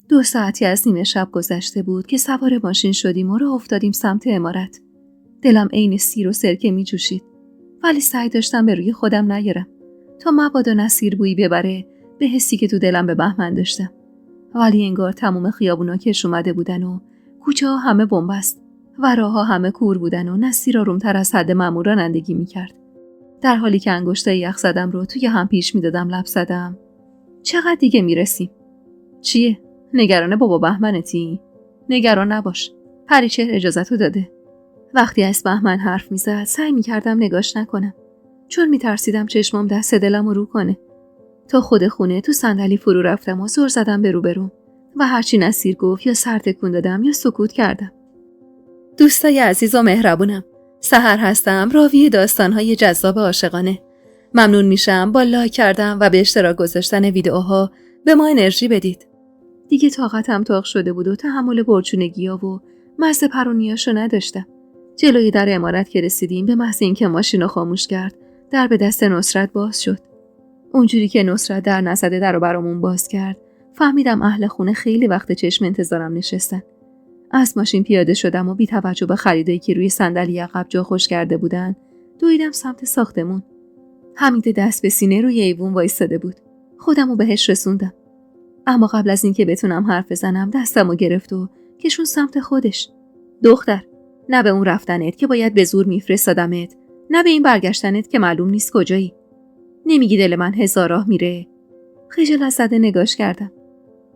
2 ساعتی از نیمه شب گذشته بود که سوار ماشین شدیم و راه افتادیم سمت عمارت. دلم عین سیر و سرکه می جوشید، ولی سعی داشتم به روی خودم نیارم تا مبادا نصیر بویی ببره به حسی که تو دلم به بهمن داشتم. ولی انگار تموم خیابونا کش اومده بودن و کوچه ها همه بنبست و راه ها همه کور بودن و نصیر آرومتر از حد معمول رانندگی می کرد. در حالی که انگشتای یخ زدم رو توی هم پیش می دادم لب زدم: چقدر دیگه می رسیم؟ چیه؟ نگران بابا بهمنتی؟ نگران نباش، پریچهر اجازتو داده. وقتی از بهمن حرف می زد سعی می کردم نگاش نکنم، چون می ترسیدم چشمام دست دلم رو کنه. تا خود خونه تو صندلی فرو رفتم و زور زدم به روبروم و هرچی نصیر گفت یا سر تکون دادم یا سکوت کردم. دوستای عزیز و مهربونم، سحر هستم، راوی داستان‌های جذاب عاشقانه. ممنون میشم با لایک کردن و به اشتراک گذاشتن ویدیوها به ما انرژی بدید. دیگه طاقتم تاق شده بود و تحمل برچونگی‌ها و مزه پرونیاشو نداشتم. جلوی در عمارت که رسیدیم به محض اینکه ماشینو خاموش کرد، در به دست نصرت باز شد. اونجوری که نصرت در نزده درو برامون باز کرد، فهمیدم اهل خونه خیلی وقت چشم انتظارم نشستن. از ماشین پیاده شدم و بی توجه به خریدایی که روی صندلی عقب جا خوش کرده بودن، دویدم سمت ساختمون. حمید دست به سینه روی ایوون وایساده بود. خودمو بهش رسوندم. اما قبل از اینکه بتونم حرف بزنم دستمو گرفت و کشون سمت خودش. دختر، نه به اون رفتنت که باید به زور میفرستادمت، نه به این برگشتنت که معلوم نیست کجایی. نمیگی دل من هزار راه میره؟ خجالت زده نگاش کردم.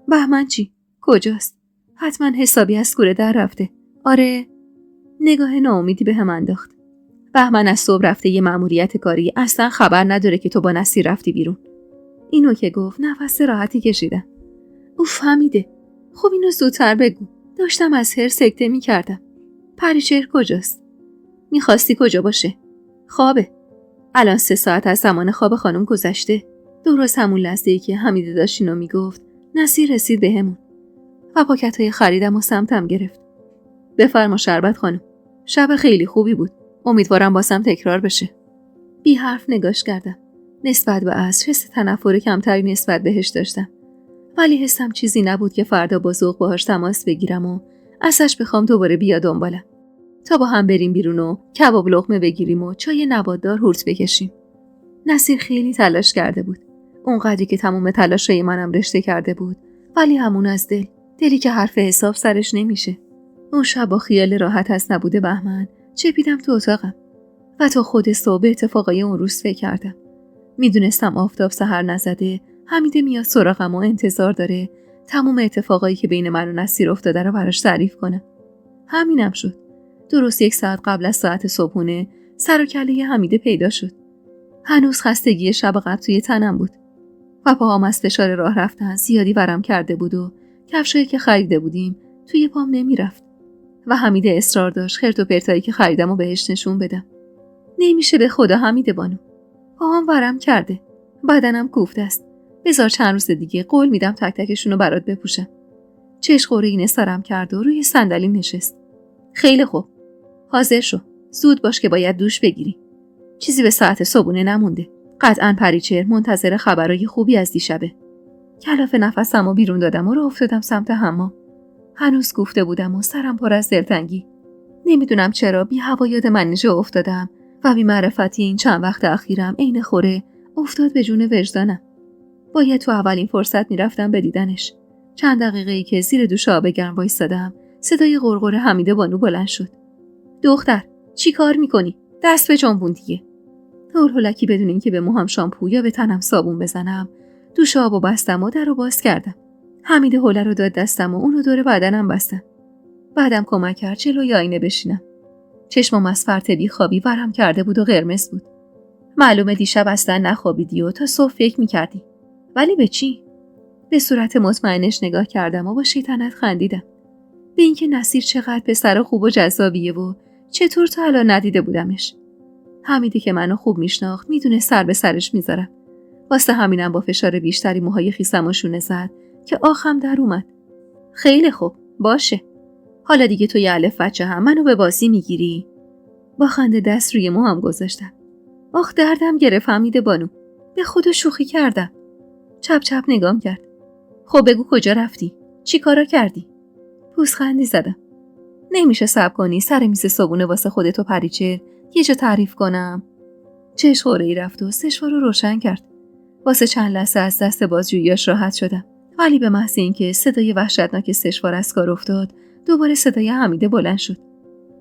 بهمن چی؟ کجاست؟ حتما حسابی از کوره در رفته. آره. نگاه ناامیدی به هم انداخت. بهمن از صبح رفته یه مأموریت کاری، اصلا خبر نداره که تو با نصیر رفتی بیرون. اینو که گفت نفس راحتی کشیدم. اوف حمیده، خب اینو زودتر بگو. داشتم از هر سکته میکردم. پریچهر کجاست؟ میخواستی کجا باشه؟ خوابه. الان 3 ساعت از زمان خواب خانم گذشته. درست همون لحظه‌ای که حمیده داشت اینو میگفت، نصیر رسید بهمون و پاکت‌های خریدم و سمتم گرفت. بفرما شربت خانم. شب خیلی خوبی بود. امیدوارم باسم تکرار بشه. بی حرف نگاش کردم. نسبت به عصر حس تنفر کمتری نسبت بهش داشتم. ولی حسم چیزی نبود که فردا با ذوق باهاش تماس بگیرم و ازش بخوام دوباره بیا دنبالم. تا با هم بریم بیرون و کباب لقمه بگیریم و چای نباتدار هورت بکشیم. نصیر خیلی تلاش کرده بود. اونقدری که تمام تلاشای منم رشته کرده بود، ولی همون از دلی که حرف حساب سرش نمیشه. اون شب با خیال راحت از نبوده بهمن چپیدم تو اتاقم و تا خود صبح اتفاقای اون روز فکر کردم. میدونستم آفتاب سحر نزده، حمیده میاد سراغم و انتظار داره تمام اتفاقایی که بین من و نصیر افتاده رو براش تعریف کنم. همینم شد. درست 1 ساعت قبل از ساعت صبحونه سر و کله حمیده پیدا شد. هنوز خستگی شب قبل توی تنم بود و پاهام از فشار راه رفتن زیادی ورم کرده بود و کفشایی که خریده بودیم توی پام نمیرفت و حمیده اصرار داشت خرت و پرتایی که خریدم و بهش نشون بدم. نمیشه به خدا حمیده بانو، پاهام ورم کرده، بدنم کوفته است. بذار چند روز دیگه قول میدم تک تکشونو برات بپوشم. چشقوره اینه سرم کرد و روی صندلی نشست. خیلی خوب، حاضر شو، زود باش که باید دوش بگیری. چیزی به ساعت صبحونه نمونده. قطعاً پریچهر منتظر خبرای خوبی از دیشبه. کلاف نفسمو بیرون دادم و راه افتادم سمت حمام. هنوز کوفته بودم و سرم پر از دلتنگی. نمیدونم چرا بی هوا یاد منیژه افتادم و بی معرفتی این چند وقت اخیرم عین خوره افتاد به جون وجدانم. باید تو اولین فرصت میرفتم به دیدنش. چند دقیقه‌ای که زیر دوش آب گرم وایسادم، صدای غرغر حمیده بانو بلند شد. دختر، چی کار میکنی؟ دست به جنبون دیگه. هولکی بدون اینکه به موهام شامپو یا به تنم صابون بزنم، دوش آبو بستم و درو باز کردم. حمیده هوله رو داد دستم و اونو دور بدنم بستم. بعدم کمک کرد جلوی آینه بشینم. چشمم از فرط بیخوابی ورم کرده بود و قرمز بود. معلومه دیشب اصلا نخوابیدی و تا صبح فکر میکردی. ولی به چی؟ به صورت مطمئنش نگاه کردم و با شیطنت خندیدم. به اینکه نصیر چقدر پسر خوب و جذابیه و چطور تا الان ندیده بودمش. حمیدی که منو خوب میشناخت میدونه سر به سرش میذارم. واسه همینم با فشار بیشتری موهای خیسمو شونه زد که آخم در اومد. خیلی خوب، باشه. حالا دیگه تو یه الف بچه هم منو به بازی میگیری؟ با خنده دست روی موهام گذاشتم. آخ دردم گرفت حمیده بانو. به خدا شوخی کردم. چپ چپ نگام کرد. خب بگو کجا رفتی؟ چی کارا کردی؟ پوزخندی زدم. نمیشه صبر کنی سر میز صبونه واسه خودت و پریچه یه جا تعریف کنم؟ چشم‌خوره‌ای رفت و سشوار رو روشن کرد. واسه چند لحظه از دست بازجوییاش راحت شدم. ولی به محض اینکه صدای وحشتناک سشوار از کار افتاد، دوباره صدای حمیده بلند شد.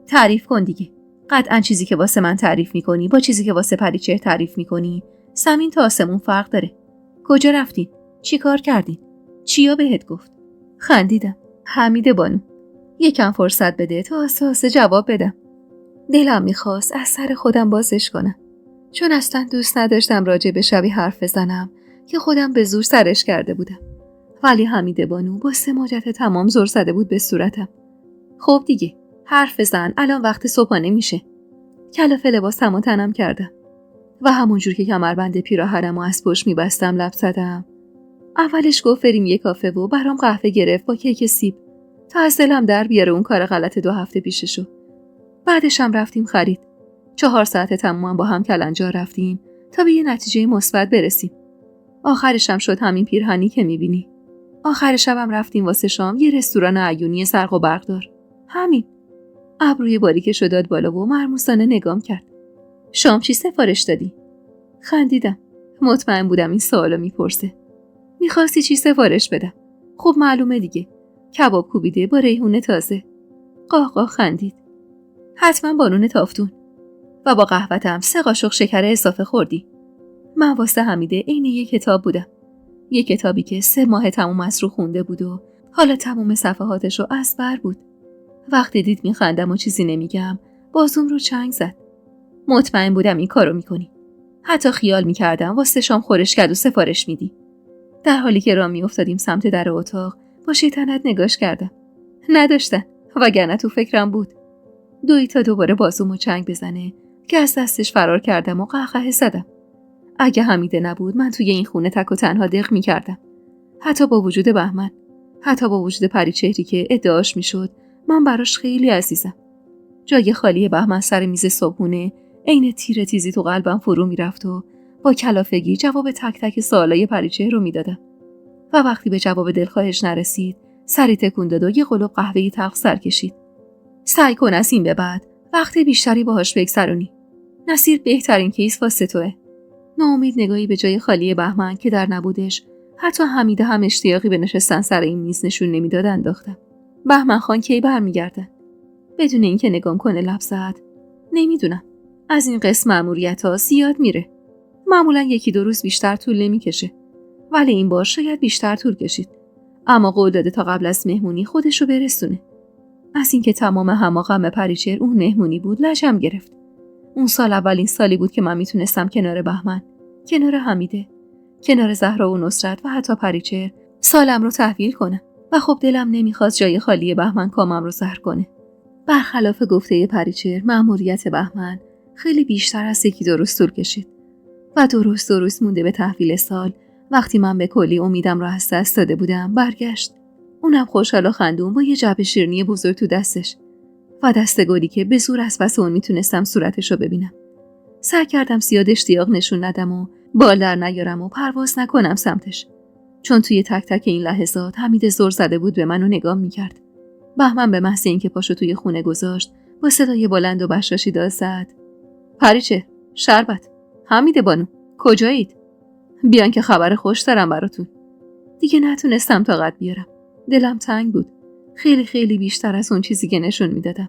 تعریف کن دیگه. قطعاً چیزی که واسه من تعریف می‌کنی با چیزی که واسه پریچه تعریف می‌کنی زمین تا آسمون فرق داره. کجا رفتین؟ چی کار کردین؟ چیا بهت گفت؟ خندیدم. حمیده بانو. یکم فرصت بده تا آسه جواب بدم. دلم می‌خواست از سر خودم بازش کنم. چون اصلا دوست نداشتم راجع به شبی حرف بزنم که خودم به زور سرش کرده بودم. ولی حمیده بانو با سماجت تمام زور زده بود به صورتم. خب دیگه حرف بزن، الان وقت صبحانه میشه. کلافه لباسم و تنم کردم و همونجور که کمربند پیراهنم و از پشت میبستم لب زدم. اولش گفت بریم یه کافه و برام قهوه گرفت با کیک سیب تا از دلم در بیاره اون کار غلط 2 هفته پیششو. بعدش هم رفتیم خرید. 4 ساعت تمام با هم کلنجار رفتیم تا به یه نتیجه مثبت برسیم. آخرش هم شد همین پیرهنی که میبینی. آخر شبم رفتیم واسه شام یه رستوران عیونی زرق و برقدار. همین. ابروی باریکشو داد بالا و مرموزانه نگام کرد. شام چی سفارش دادی؟ خندیدم. مطمئن بودم این سوالو میپرسه. میخواستی چی سفارش بدم؟ خب معلومه دیگه. کباب کوبیده با ریحون تازه. قاه خندید. حتما بانون تافتون. و با قهوه‌تم 3 قاشق شکر اضافه خوردی. من واسه حمیده عین یه کتاب بودم. یه کتابی که 3 ماه تموم از رو خونده بود و حالا تموم صفحاتشو از بر بود. وقتی دید میخندم و چیزی نمیگم، بازوم رو چنگ زد. مطمئن بودم این کارو میکنی. حتی خیال میکردم واسه شام خورش کرد و سفارش میدی. در حالی که راه میافتادیم سمت در اتاق، با شیطنت نگاش کردم. نداشتن، وگرنه تو فکرم بود. دویی تا دوباره بازومو چنگ بزنه که از دستش فرار کردم و قهقه زدم. اگه حمیده نبود من توی این خونه تک و تنها دق میکردم. حتی با وجود بهمن، حتی با وجود پریچهری که ادعاش میشد من براش خیلی عزیزم. جای خالی بهمن سر میز صبحونه عین تیر تیزی تو قلبم فرو میرفت و با کلافگی جواب تک تک سوالای پریچه رو میدادم. و وقتی به جواب دلخواهش نرسید سری تکون داد و یه قلوب قهوه‌ای تلخ سر کشید. سعی کن از این به بعد وقت بیشتری باهاش بگذرونی. نصیر بهترین کیس واسه توئه. ناامید نگاهی به جای خالی بهمن که در نبودش حتی حمیده هم اشتیاقی به نشستن سر این میز نشون نمیداد انداختم. بهمن خان کی برمیگرده؟ بدون اینکه نگام کنه لب زد. نمیدونم. از این قسم مأموریت‌ها زیاد میره. معمولا 1-2 روز بیشتر طول نمیکشه. ولی این بار شاید بیشتر طول کشید. اما قول داده تا قبل از مهمونی خودشو برسونه. از اینکه تمام هماغم پریچهر اون مهمونی بود لجم گرفت. اون سال اولین سالی بود که من میتونستم کنار بهمن، کنار حمیده، کنار زهرا و نصرت و حتی پریچهر سالم رو تحویل کنم. و خب دلم نمیخواست جای خالی بهمن کامم رو زهر کنه. برخلاف گفته پریچهر مأموریت بهمن خیلی بیشتر از 1-2 روز طول کشید. و 2 روز مونده به تحویل سال وقتی من به کلی امیدم رو از دست داده بودم برگشت. اونم خوشحال و خندون با یه جعبه شیرینی بزرگ تو دستش و دست گلی که به زور از پس اون میتونستم صورتش رو ببینم. سعی کردم زیاد اشتیاق نشون ندم و بال در نیارم و پرواز نکنم سمتش. چون توی تک تک این لحظات حمیده زور زده بود به منو نگاه میکرد. بهمن به محض اینکه پاشو توی خونه گذاشت با صدای بلند و بشاشی داد زد. پریچه، شربت، حمیده بانو، کجایید؟ بیان که خبر خوش دارم براتون. دیگه نتونستم طاقت بیارم. دلم تنگ بود. خیلی بیشتر از اون چیزی که نشون میدادم.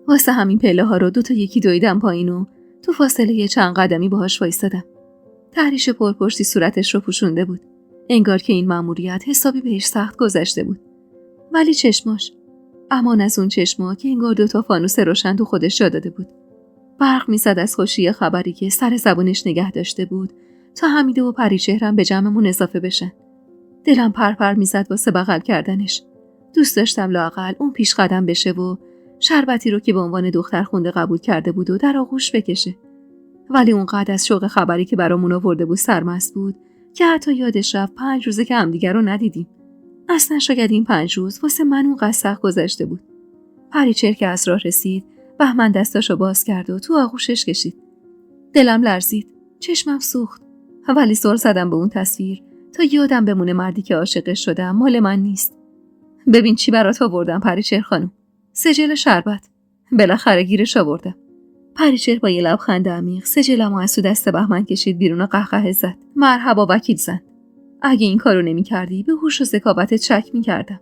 واسه همین پله ها رو 2 تا یکی دویدم پایین و تو فاصله چند قدمی باهاش وایسادم. تحریش پرپشتی صورتش رو پوشونده بود. انگار که این مأموریت حسابی بهش سخت گذشته بود. ولی چشماش، امان از اون چشما که انگار 2 تا فانوس روشن تو خودش جا داده بود. برق میزد از خوشی خبری که سر زبونش نگه داشته بود تا حمیده و پریچهرم به جمعمون اضافه بشن. دلم پرپر میزد واسه بغل کردنش. دوست داشتم لااقل اون پیش قدم بشه و شربتی رو که به عنوان دختر خونده قبول کرده بود و در آغوش بکشه. ولی اونقدر از شوق خبری که برامون آورده بود سرمست بود که حتی یادش رفت 5 روزه که همدیگر رو ندیدیم. اصلا شاید این 5 روز واسه من اونقدر سخت گذشته بود. پریچهر که از راه رسید بهمن دستاشو باز کرد و تو آغوشش کشید. دلم لرزید، چشمم سوخت. ولی زل زدم به اون تصویر تا یادم بمونه مردی که عاشقش شدم مال من نیست. ببین چی برات آوردم پریچهر خانم. سجل شربت. بالاخره گیرش آوردم. پریچهر با یه لبخند عمیق سجلمو از تو دست بهمن کشید بیرون و قهقه زد. مرحبا وکیل زن. اگه این کارو نمی‌کردی به هوش و ذکاوتت شک می‌کردم.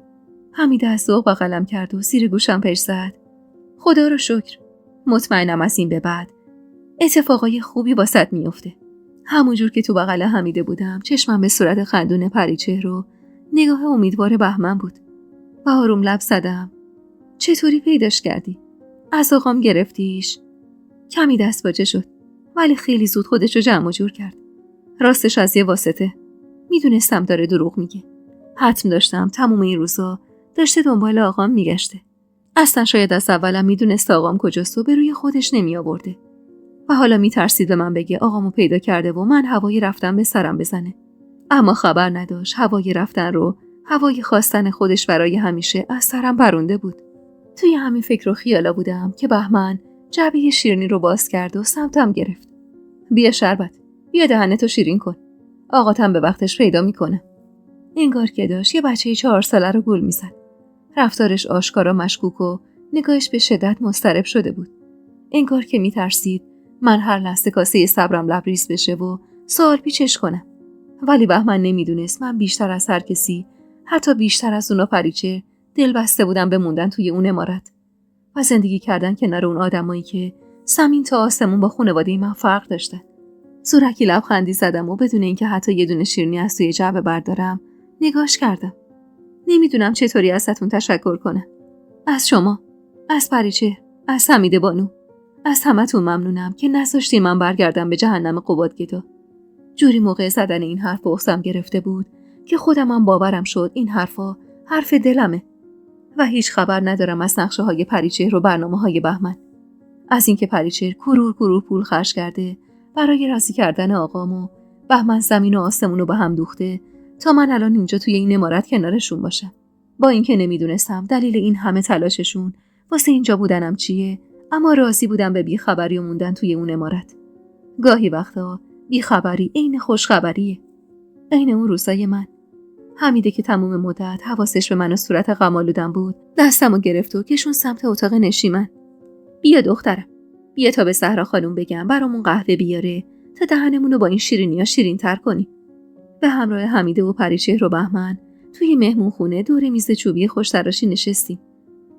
حمید از ذوق بغلم کرد و زیر گوشم پرس زد. خدا رو شکر. مطمئنم از این به بعد اتفاقای خوبی واسط میفته. همونجور که تو بغل حمیده بودم چشمم به صورت خندون پریچهر رو نگاه امیدوار بهمن بود و آروم لب زدم. چطوری پیداش کردی؟ از آقام گرفتیش؟ کمی دست باجه شد ولی خیلی زود خودش رو جمع و جور کرد. راستش از یه واسطه. میدونستم داره دروغ میگه. حتم داشتم تموم این روزا داشته دنبال آقام میگشته. اصلا شاید از اولم میدونست آقام کجاست و به روی خودش نمی آورده. و حالا میترسید به من بگه آقامو پیدا کرده و من هوای رفتن به سرم بزنه. اما خبر نداشت هوای رفتن رو هوای خواستن خودش برای همیشه از سرم برونده بود. توی همین فکر و خیالا بودم که بهمن جعبه شیرینی رو باز کرد و سمتم گرفت. بیا شربت. بیا دهنتو شیرین کن. آقاتم به وقتش پیدا میکنه. انگار که داشت یه بچه 4 ساله رو گول میزد. رفتارش آشکارا مشکوک و نگاهش به شدت مضطرب شده بود. انگار که میترسید من هر لحظه کاسه صبرم لبریز بشه و سوال پیچش کنم. ولی بهمن نمیدونست من بیشتر از هر کسی، حتی بیشتر از اونا پریچهر، دل بسته بودم به موندن توی اون عمارت و زندگی کردن کنار اون آدمایی که زمین تا آسمون با خانواده من فرق داشتن. زورکی لبخندی زدم و بدون اینکه حتی یه دونه شیرینی از توی جعبه بردارم نگاش کردم. نمیدونم چطوری ازتون تشکر کنم. از شما، از پریچهر، از حمیده بانو، از همتون ممنونم که نذاشتین من برگردم به جهنم قبادگدا. جوری موقع زدن این حرف بغضم گرفته بود که خودمم باورم شد این حرفا حرف دلمه و هیچ خبر ندارم از نقشه های پریچهر و برنامه های بهمن. از اینکه پریچهر کرور پول خرج کرده برای راضی کردن آقام و بهمن زمین و آسمون رو به هم دوخته تا من الان اینجا توی این عمارت کنارشون باشم. با اینکه نمیدونستم دلیل این همه تلاششون واسه اینجا بودنم چیه، اما راضی بودم به بیخبری و موندن توی اون عمارت. گاهی وقتا بیخبری عین خوشخبریه. عین اون روزای من. حمیده که تموم مدت حواسش به من و صورت غم‌آلودم بود دستمو گرفت و کشون سمت اتاق نشیمن. بیا دخترم. بیا تا به زهرا خانم بگم برامون قهوه بیاره تا دهنمون رو با این شیرینی‌ها شیرین‌تر کنیم. به همراه حمیده و پریچهر و بهمن توی مهمون خونه دور میز چوبی خوش‌تراشی نشستیم.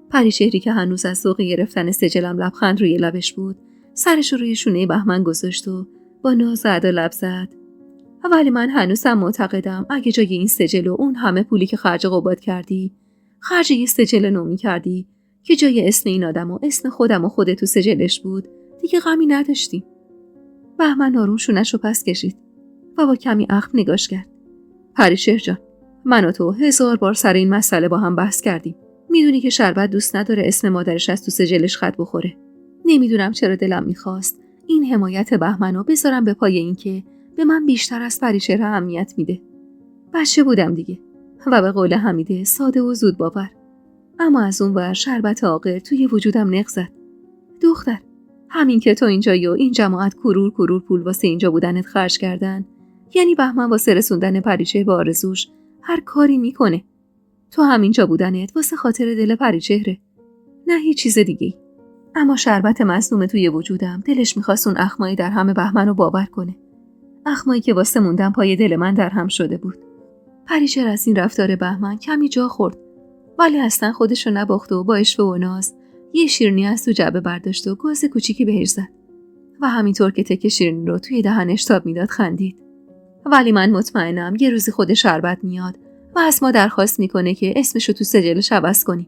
پریچهری که هنوز از ذوق گرفتن سجلم لبخند روی لبش بود سرش روی شونه بهمن گذاشت و با ناز ادا لب زد. ولی من هنوزم معتقدم اگه جای این سجل و اون همه پولی که خرج قباد کردی خرج یه سجل نو می‌کردی که جای اسم این آدم و اسم خودم و خودت تو سجلش بود دیگه غمی نداشتیم. بهمن آروم شونش رو پس کشید و با کمی اخم نگاش کرد. پریچهر جان، من و تو 1000 بار سر این مسئله با هم بحث کردیم. میدونی که شربت دوست نداره اسم مادرش از تو سجلش خط بخوره. نمیدونم چرا دلم میخواست این حمایت بهمنو بذارم به پای این که به من بیشتر از پریچهر اهمیت میده. بچه بودم دیگه و به قول حمیده ساده و زود باور. اما از اون ور شربت عاقل توی وجودم نق زد. دختر، همین که تو اینجایی و این جماعت کرور پول واسه اینجا بودنت خرج کردن، یعنی بهمن واسه رسوندن پریچهر به آرزوش هر کاری میکنه. تو همینجا بودنت واسه خاطر دل پریچهره، نه هیچ چیز دیگه. اما شربت مظلوم توی وجودم دلش میخواست اون اخمایی در همه بهمن رو باور کنه. اخمایی که واسه موندن پای دل من در هم شده بود. پریچهر از این رفتار بهمن کمی جا خورد، ولی اصلا خودش رو نباخت و با اشوه و ناز یه شیرینی از تو جعبه برداشت و گاز کوچیکی بهش زد و همینطور که تکه شیرینی رو توی دهنش تاب میداد خندید. ولی من مطمئنم یه روزی خود شربت میاد و از ما درخواست میکنه که اسمشو تو سجلش عوض کنیم.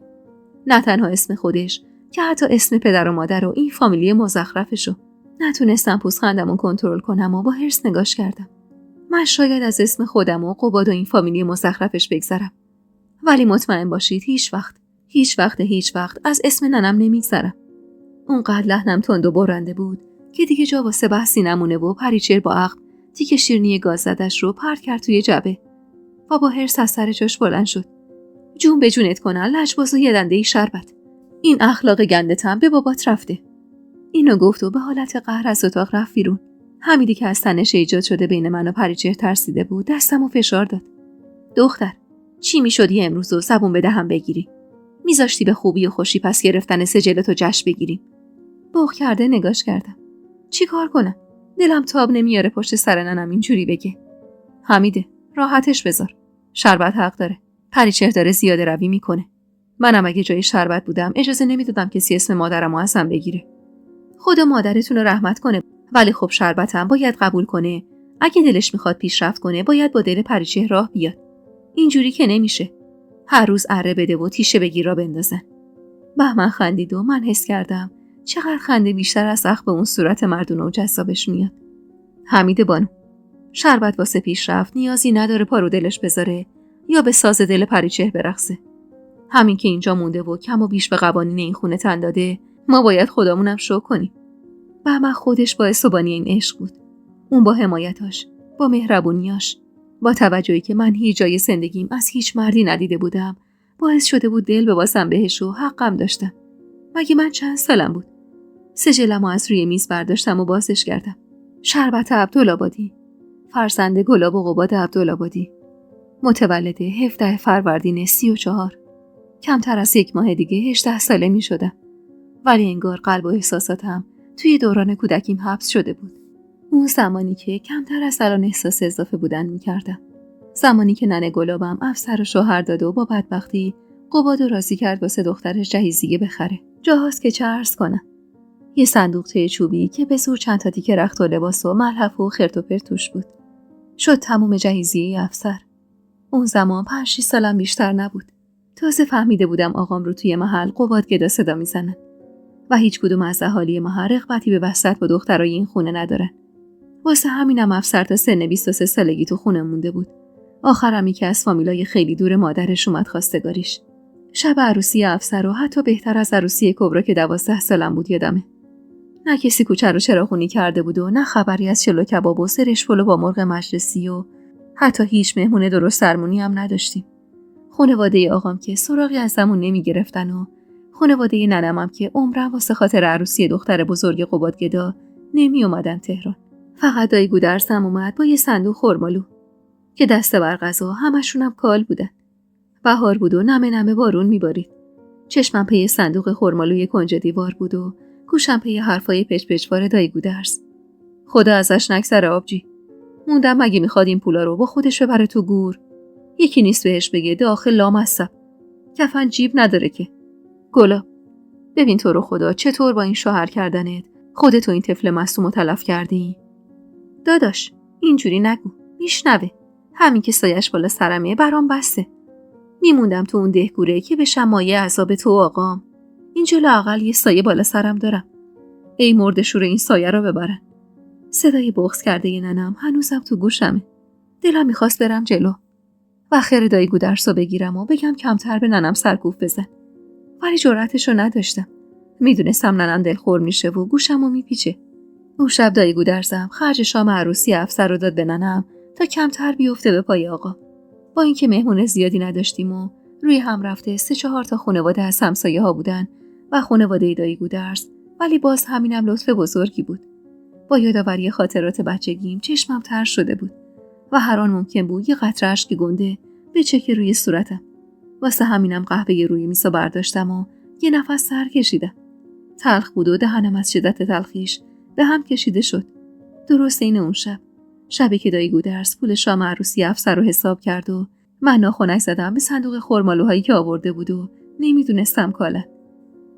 نه تنها اسم خودش که حتی اسم پدر و مادر و این فامیلی مزخرفشو. نتونستم پوزخندمو کنترل کنم و با حرص نگاش کردم. من شاید از اسم خودم و قباد و این فامیلی مزخرفش بگذرم، ولی مطمئن باشید هیچ وقت از اسم ننم نمیگذرم. اونقدر لحنم تند و برنده بود که دیگه جا واسه بحثی نمونه و پریچهر با عقل تیکه شیرینی گاز زدش رو پرت کرد توی جعبه و با حرص از سر جاش بلند شد. جون به جونت کنن لجباز و یه دنده شربت. این اخلاق گندتم به بابات رفته. اینو گفت و به حالت قهر از اتاق رفت بیرون. حمیدی که از تنش ایجاد شده بین من و پریچهر ترسیده بود دستمو فشار داد. دختر، چی میشدی امروز و زبون به دهن بگیری؟ میذاشتی به خوبی و خوشی پس گرفتن سجلتو جشن بگیریم. بوق کرده نگاش کردم. چی کار کنم؟ دلم تاب نمیاره پشت سر ننم اینجوری بگه. حمیده، راحتش بذار. شربت حق داره. پریچهر داره زیاده روی میکنه. منم اگه جای شربت بودم اجازه نمیدادم کسی اسم مادرمو ازم بگیره. خدا مادرتون رو رحمت کنه، ولی خب شربتم باید قبول کنه. اگه دلش میخواد پیشرفت کنه باید با دل پریچهر راه بیاد. اینجوری که نمیشه. هر روز اره بده و تیشه بگیر را بندازن. بهمن خندید و من حس کردم چقدر خنده بیشتر از اخم به اون صورت مردونه و جذابش میاد. حمید بانو، شربت واسه پیشرفت نیازی نداره پا رو دلش بذاره یا به ساز دل پریچهر برقصه. همین که اینجا مونده و کم و بیش به قوانین این خونه تن داده، ما باید خودمونم شو کنیم. بهمن خودش باعث و بانی این عشق بود. اون با حمایتاش، با مهربونیاش، با توجهی که من هیچ جای زندگیم از هیچ مردی ندیده بودم، باعث شده بود دل بباسم بهش و حقم داشتم. مگه من چند سالم بود؟ سجلمو از روی میز برداشتم و بازش کردم. شربت عبدالآبادی، فرزند گلاب و قباد عبدالآبادی، متولد 17 فروردین 34. کمتر از 1 ماه دیگه 18 ساله می شدم. ولی انگار قلب و احساساتم توی دوران کودکیم حبس شده بود. اون زمانی که کمتر از الان احساس اضافه بودن می کردم. زمانی که ننه گلابم افسر و شوهر داد و با بدبختی قبادو راضی کرد واسه دخترش جهیزیه بخره. جاهاست که چه عرض کنم. یه صندوق چوبی که به زور چند تا تیکه رخت و لباس و ملحف و خرت و پرت توش بود. شد تموم جهیزیه افسر. اون زمان 5-6 سالم بیشتر نبود. تازه فهمیده بودم آقام رو توی محل قباد گدا صدا میزنن و هیچ کدوم از اهالی محل رغبتی به وصلت با دخترای این خونه ندارن. واسه همینم افسر تا سن 23 سالگی تو خونه مونده بود. آخرم یکی از فامیلای خیلی دور مادرش اومد خواستگاریش. شب عروسی افسر و حتی بهتر از عروسی کبرا که 12 سالم بود یادمه. نه کسی کوچه رو چراغونی کرده بود و نه خبری از چلو کباب و سرش پلو با مرغ مجلسی و حتی هیچ مهمون درست درمونی هم نداشتیم. خانواده آقام که سراغی ازمون نمی گرفتن و خانواده ننمم که عمرم واسه خاطر عروسی دختر بزرگ قبادگدا نمی اومدن تهران. فقط دایی گودرسم اومد با یه صندوق خرمالو که دسته بر غذا همشونم کال بودن. بهار بود و نمه نمه بارون میبارید. چشمم پی صندوق خرمالوی کنج دیوار بود و گوشم پی حرفای پچ پچوار دایی گودرس. خدا ازش نگذره آبجی. موندم مگه میخواد این پولا رو با خودش ببره تو گور. یکی نیست بهش بگه داخل لامصب. کفن جیب نداره که. گلا ببین تو رو خدا چطور با این شوهر کردنت خودتو این طفل مصدوم تلف کردی؟ داداش اینجوری نگو. میشنوه. همین که سایش بالا سرمه برام بسته. میموندم تو اون دهگوره که بشم مایه عذاب تو آقام. اینجا لااقل یه سایه بالا سرم دارم. ای مرد شور این سایه رو ببرن. صدای بغض کرده ی ننم هنوزم تو گوشمه. دلم میخواست برم جلو و خیر دایی گودرسو بگیرم و بگم کمتر به ننم سرکوف بزن. ولی جرأتشو نداشتم. میدونستم ننم دلخور میشه و گوشمو میپیچه. اون شب دایی گودرسم خرج شام عروسی افسر رو داد به ننم تا کمتر بیفته به پای آقا. با اینکه مهمون زیادی نداشتیم و روی هم رفته 3-4 تا خانواده از همسایه ها بودن و خانواده دایی گودرس، ولی باز همینم لطف بزرگی بود. با یادآوری خاطرات بچگیم چشمم تر شده بود و هر آن ممکن بود یه قطره اشک گنده بچکه روی صورتم. واسه همینم قهوه روی میز برداشتم و یه نفس سر کشیدم. تلخ بود و دهنم از شدت تلخیش به هم کشیده شد. درست این اون شبی که دایی گودرس پول شام عروسی افسر رو حساب کرد و من ناخنک زدم به صندوق خرمالوهایی که آورده بود و نمیدونستم کاله.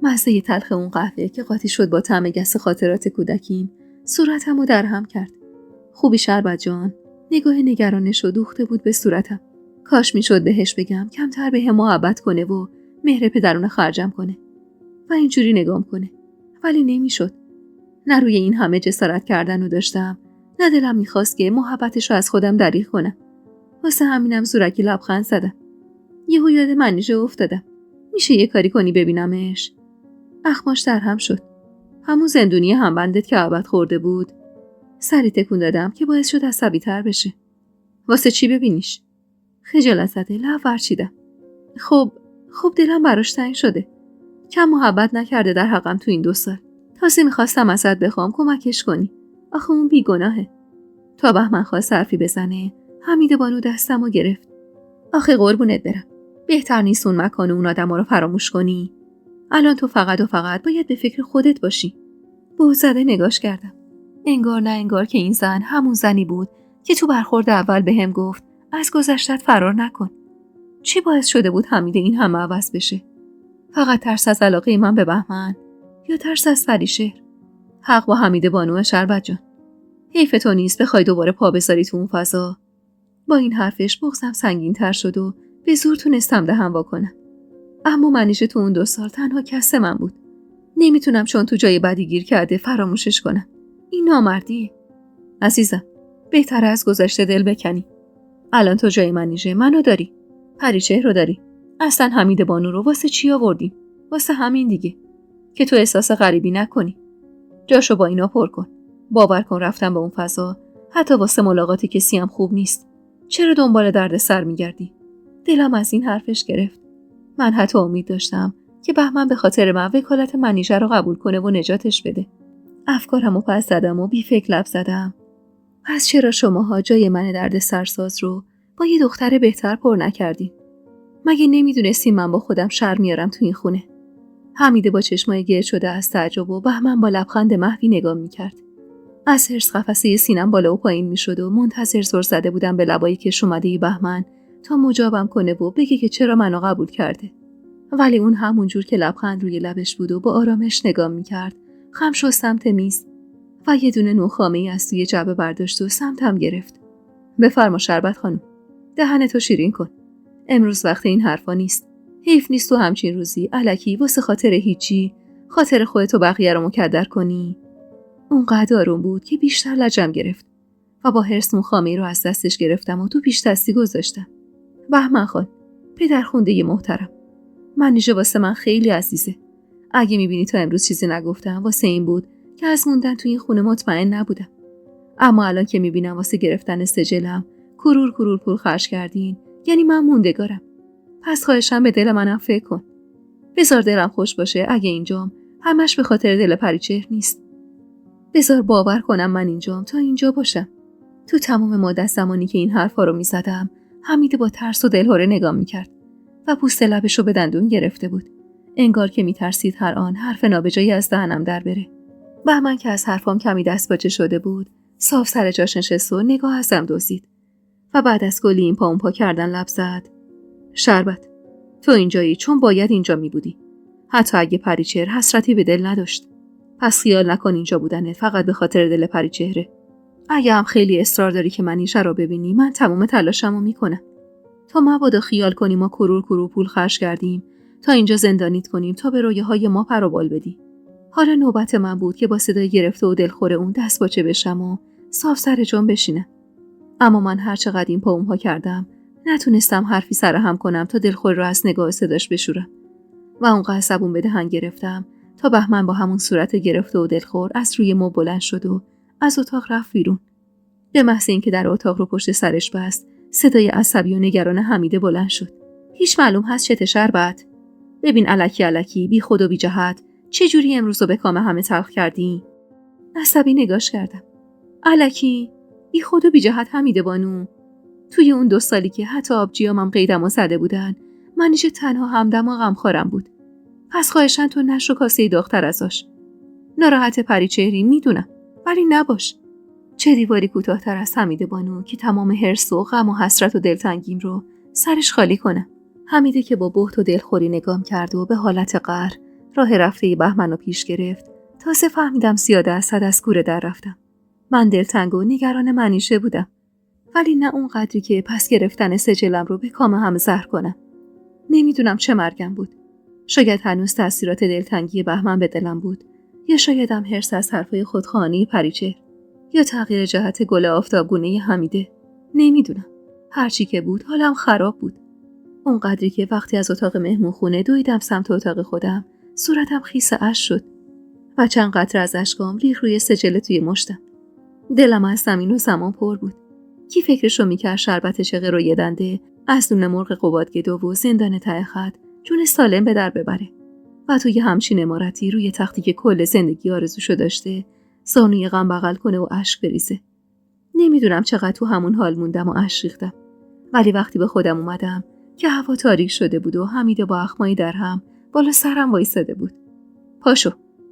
مزه تلخ اون قهوه که قاطی شد با طعم گس خاطرات کودکیم صورتمو درهم کرد. خوبی شربت جان. نگاه نگرانش و دوخته بود به صورتم. کاش میشد بهش بگم کمتر به هم محبت کنه و مهر پدرونه خرجم کنه و اینجوری نگام کنه، ولی نمیشد. نه روی این همه جسارت کردن رو داشتم، نه دلم میخواست که محبتش رو از خودم دریغ کنم. واسه همینم زورکی لبخند زدم. یهو یاد منیژه افتادم. میشه یه کاری کنی ببینمش؟ اخماش در هم شد. همون زندونی همبندت که عبد خورده بود. سری تکون دادم که باعث شد عصبی تر بشه. واسه چی ببینیش؟ خجالت زده لب ورچیدم. خب دلم براش تنگ شده. کم محبت نکرده در حقم تو این 2 سال. تازه میخواستم ازت بخوام کمکش کنی. آخه اون بیگناهه. تا بهمن خواست حرفی بزنه حمید بانو دستمو گرفت. آخه قربونت برم، بهتر نیست اون مکان و اون آدما رو فراموش کنی؟ الان تو فقط و فقط باید به فکر خودت باشی. به‌زده نگاش کردم. انگار نه انگار که این زن همون زنی بود که تو برخورد اول بهم گفت از گذشتت فرار نکن. چی باعث شده بود حمیده این همه عوض بشه؟ فقط ترس از علاقه من به بهمن یا ترس از فریشهر؟ حق با حمیده بانو شربت جان. حیف تو نیست بخوای دوباره پا بذاری تو اون فضا. با این حرفش بغضم سنگین تر شد و به زور تونستم دهن وا کنم. اما منیژه تو اون 2 سال تنها کس من بود. نمیتونم چون تو جای بدی گیر کرده فراموشش کنم. این نامردیه. عزیزم، بهتره از گذشته دل بکنی. الان تو جای منیژه منو داری. پریچهر رو داری. اصلا حمید بانو رو واسه چی آوردیم؟ واسه همین دیگه که تو احساس غریبی نکنی. جاشو با اینا پر کن. باور کن رفتم به اون فضا حتی واسه ملاقات کسی هم خوب نیست. چرا دنبال درد سر میگردی؟ دلم از این حرفش گرفت. من حتی امید داشتم که بهمن به خاطر من وکالت منیژه رو قبول کنه و نجاتش بده. افکارمو پس زدم و بی فکر لب زدم. پس چرا شماها جای من درد سرساز رو با یه دختر بهتر پر نکردین؟ مگه نمیدونستین من با خودم شرم میارم تو این خونه؟ حمیده با چشمای گرد شده از تعجب و بهمن با لبخند محوی نگاه میکرد. از حرص قفسه سینم بالا و پایین میشد و منتظر سر زده بودم به لبای کش اومده بهمن تا مجابم کنه و بگه که چرا منو قبول کرده. ولی اون همونجور که لبخند روی لبش بود و با آرامش نگاه میکرد، خم شد سمت میز و یه دونه نوخامه‌ای از توی جعبه برداشت و سمتم گرفت. بفرما شربت خانم. دهنتو شیرین کن. امروز وقت این حرفا نیست. حیف نیست تو همچین روزی الکی واسه خاطر هیچی خاطر خودت و بقیه رو مکدر کنی. اونقدر آروم بود که بیشتر لجم گرفت و با حرص نوخامه‌ای رو از دستش گرفتم و تو پیش دستی گذاشتم. بهمن خان، پدر خونده محترم، منیژه واسه من خیلی عزیزه. اگه میبینی تا امروز چیزی نگفتم واسه این بود که از موندن توی این خونه مطمئن نبودم. اما الان که میبینم واسه گرفتن سجلم کرور پول خرج کردین، یعنی من موندگارم. پس خواهشم به دل منم فکر کن. بذار دلم خوش باشه اگه اینجام همش به خاطر دل پریچهر نیست. بذار باور کنم من اینجام تا اینجا باشم. تو تمام مدت زمانی که این حرفا رو میزدم حمیده با ترس و دلهره نگاه میکرد و پوست لبش رو به دندون گرفته بود. انگار که میترسید هر آن حرف نابجایی از دهنم در بره. بهمن که از حرفام کمی دست باچه شده بود صاف سر جاش نشست و نگاه ازم دزدید و بعد از کلی این پا اون پا کردن لب زد. شربت، تو اینجایی چون باید اینجا می بودی. حتی اگه پریچهر حسرتی به دل نداشت. پس خیال نکن اینجا بودنت فقط به خاطر دل پریچهره. اگه هم خیلی اصرار داری که منیژه رو ببینی من تمام تلاشمو میکنم. تا مبادا خیال کنی ما کرور پول خرج کردیم تا اینجا زندانیت کنیم تا به رویاهای ما پر و بال بدی. حالا نوبت من بود که با صدای گرفته و دلخور اون دست باچه بشم و صاف سر جان بشینم. اما من هر چقدر این پا اون پا کردم نتونستم حرفی سر هم کنم تا دلخور رو از نگاه صداش بشورم و اونقدر زبون به دهن گرفتم تا بهمن با همون صورت گرفته و دلخور از روی مبل بلند شد و از اتاق رفت بیرون. به محض اینکه در اتاق رو پشت سرش بست صدای عصبی و نگران حمیده بلند شد. هیچ معلوم هست چته شربت؟ ببین الکی بی خود و بی جهت چه جوری امروز رو به کام همه تلخ کردی؟ عصبی نگاش کردم. الکی بی خود و بی جهت حمیده بانو؟ توی اون 2 سالی که حتی آبجیامم قیدمو زده بودن منیژه تنها همدم و غمخوارم بود. پس خواهشن تو نشو کاسه داغ‌تر ازش. ناراحت پریچهری میدونم ولی نباش. چه دیواری کوتاه‌تر از حمیده بانو که تمام حرص و غم و حسرت و دلتنگیم رو سرش خالی کنم. حمیده که با بهت و دلخوری نگام کرد و به حالت قهر راه رفته بهمنو پیش گرفت. تازه فهمیدم زیاده از کوره در رفتم. من دلتنگ و نگران منیژه بودم. ولی نه اون قدری که پس گرفتن سجلم رو به کام هم زهر کنم. نمیدونم چه مرگم بود. شاید هنوز تأثیرات دلتنگی بهمن به دلم بود یا شایدم حرص از حرفای خودخواهانه پریچهر یا تغییر جهت گل آفتابگونه حمیده. نمیدونم. هرچی که بود حالم خراب بود. اون قدری که وقتی از اتاق مهمونخونه دویدم سمت اتاق خودم صورتم خیس اشک شد و چند قطره از اشکام ریخت روی سجل توی مشتم. دلم از زمین و زمان پر بود. کی فکرشو میکرد شربت چغه رو یه دنده از دونه مرغ قبادگدو و زندان ته خط جون سالم به در ببره و توی همچین عمارتی روی تختی که کل زندگی آرزوشو داشته زانوی غم بغل کنه و اشک بریزه. نمیدونم چقدر تو همون حال موندم و اشک ریختم ولی وقتی به خودم اومدم که هوا تاریک شده بود و حمیده با اخمایی در هم بالا سرم وایساده بود.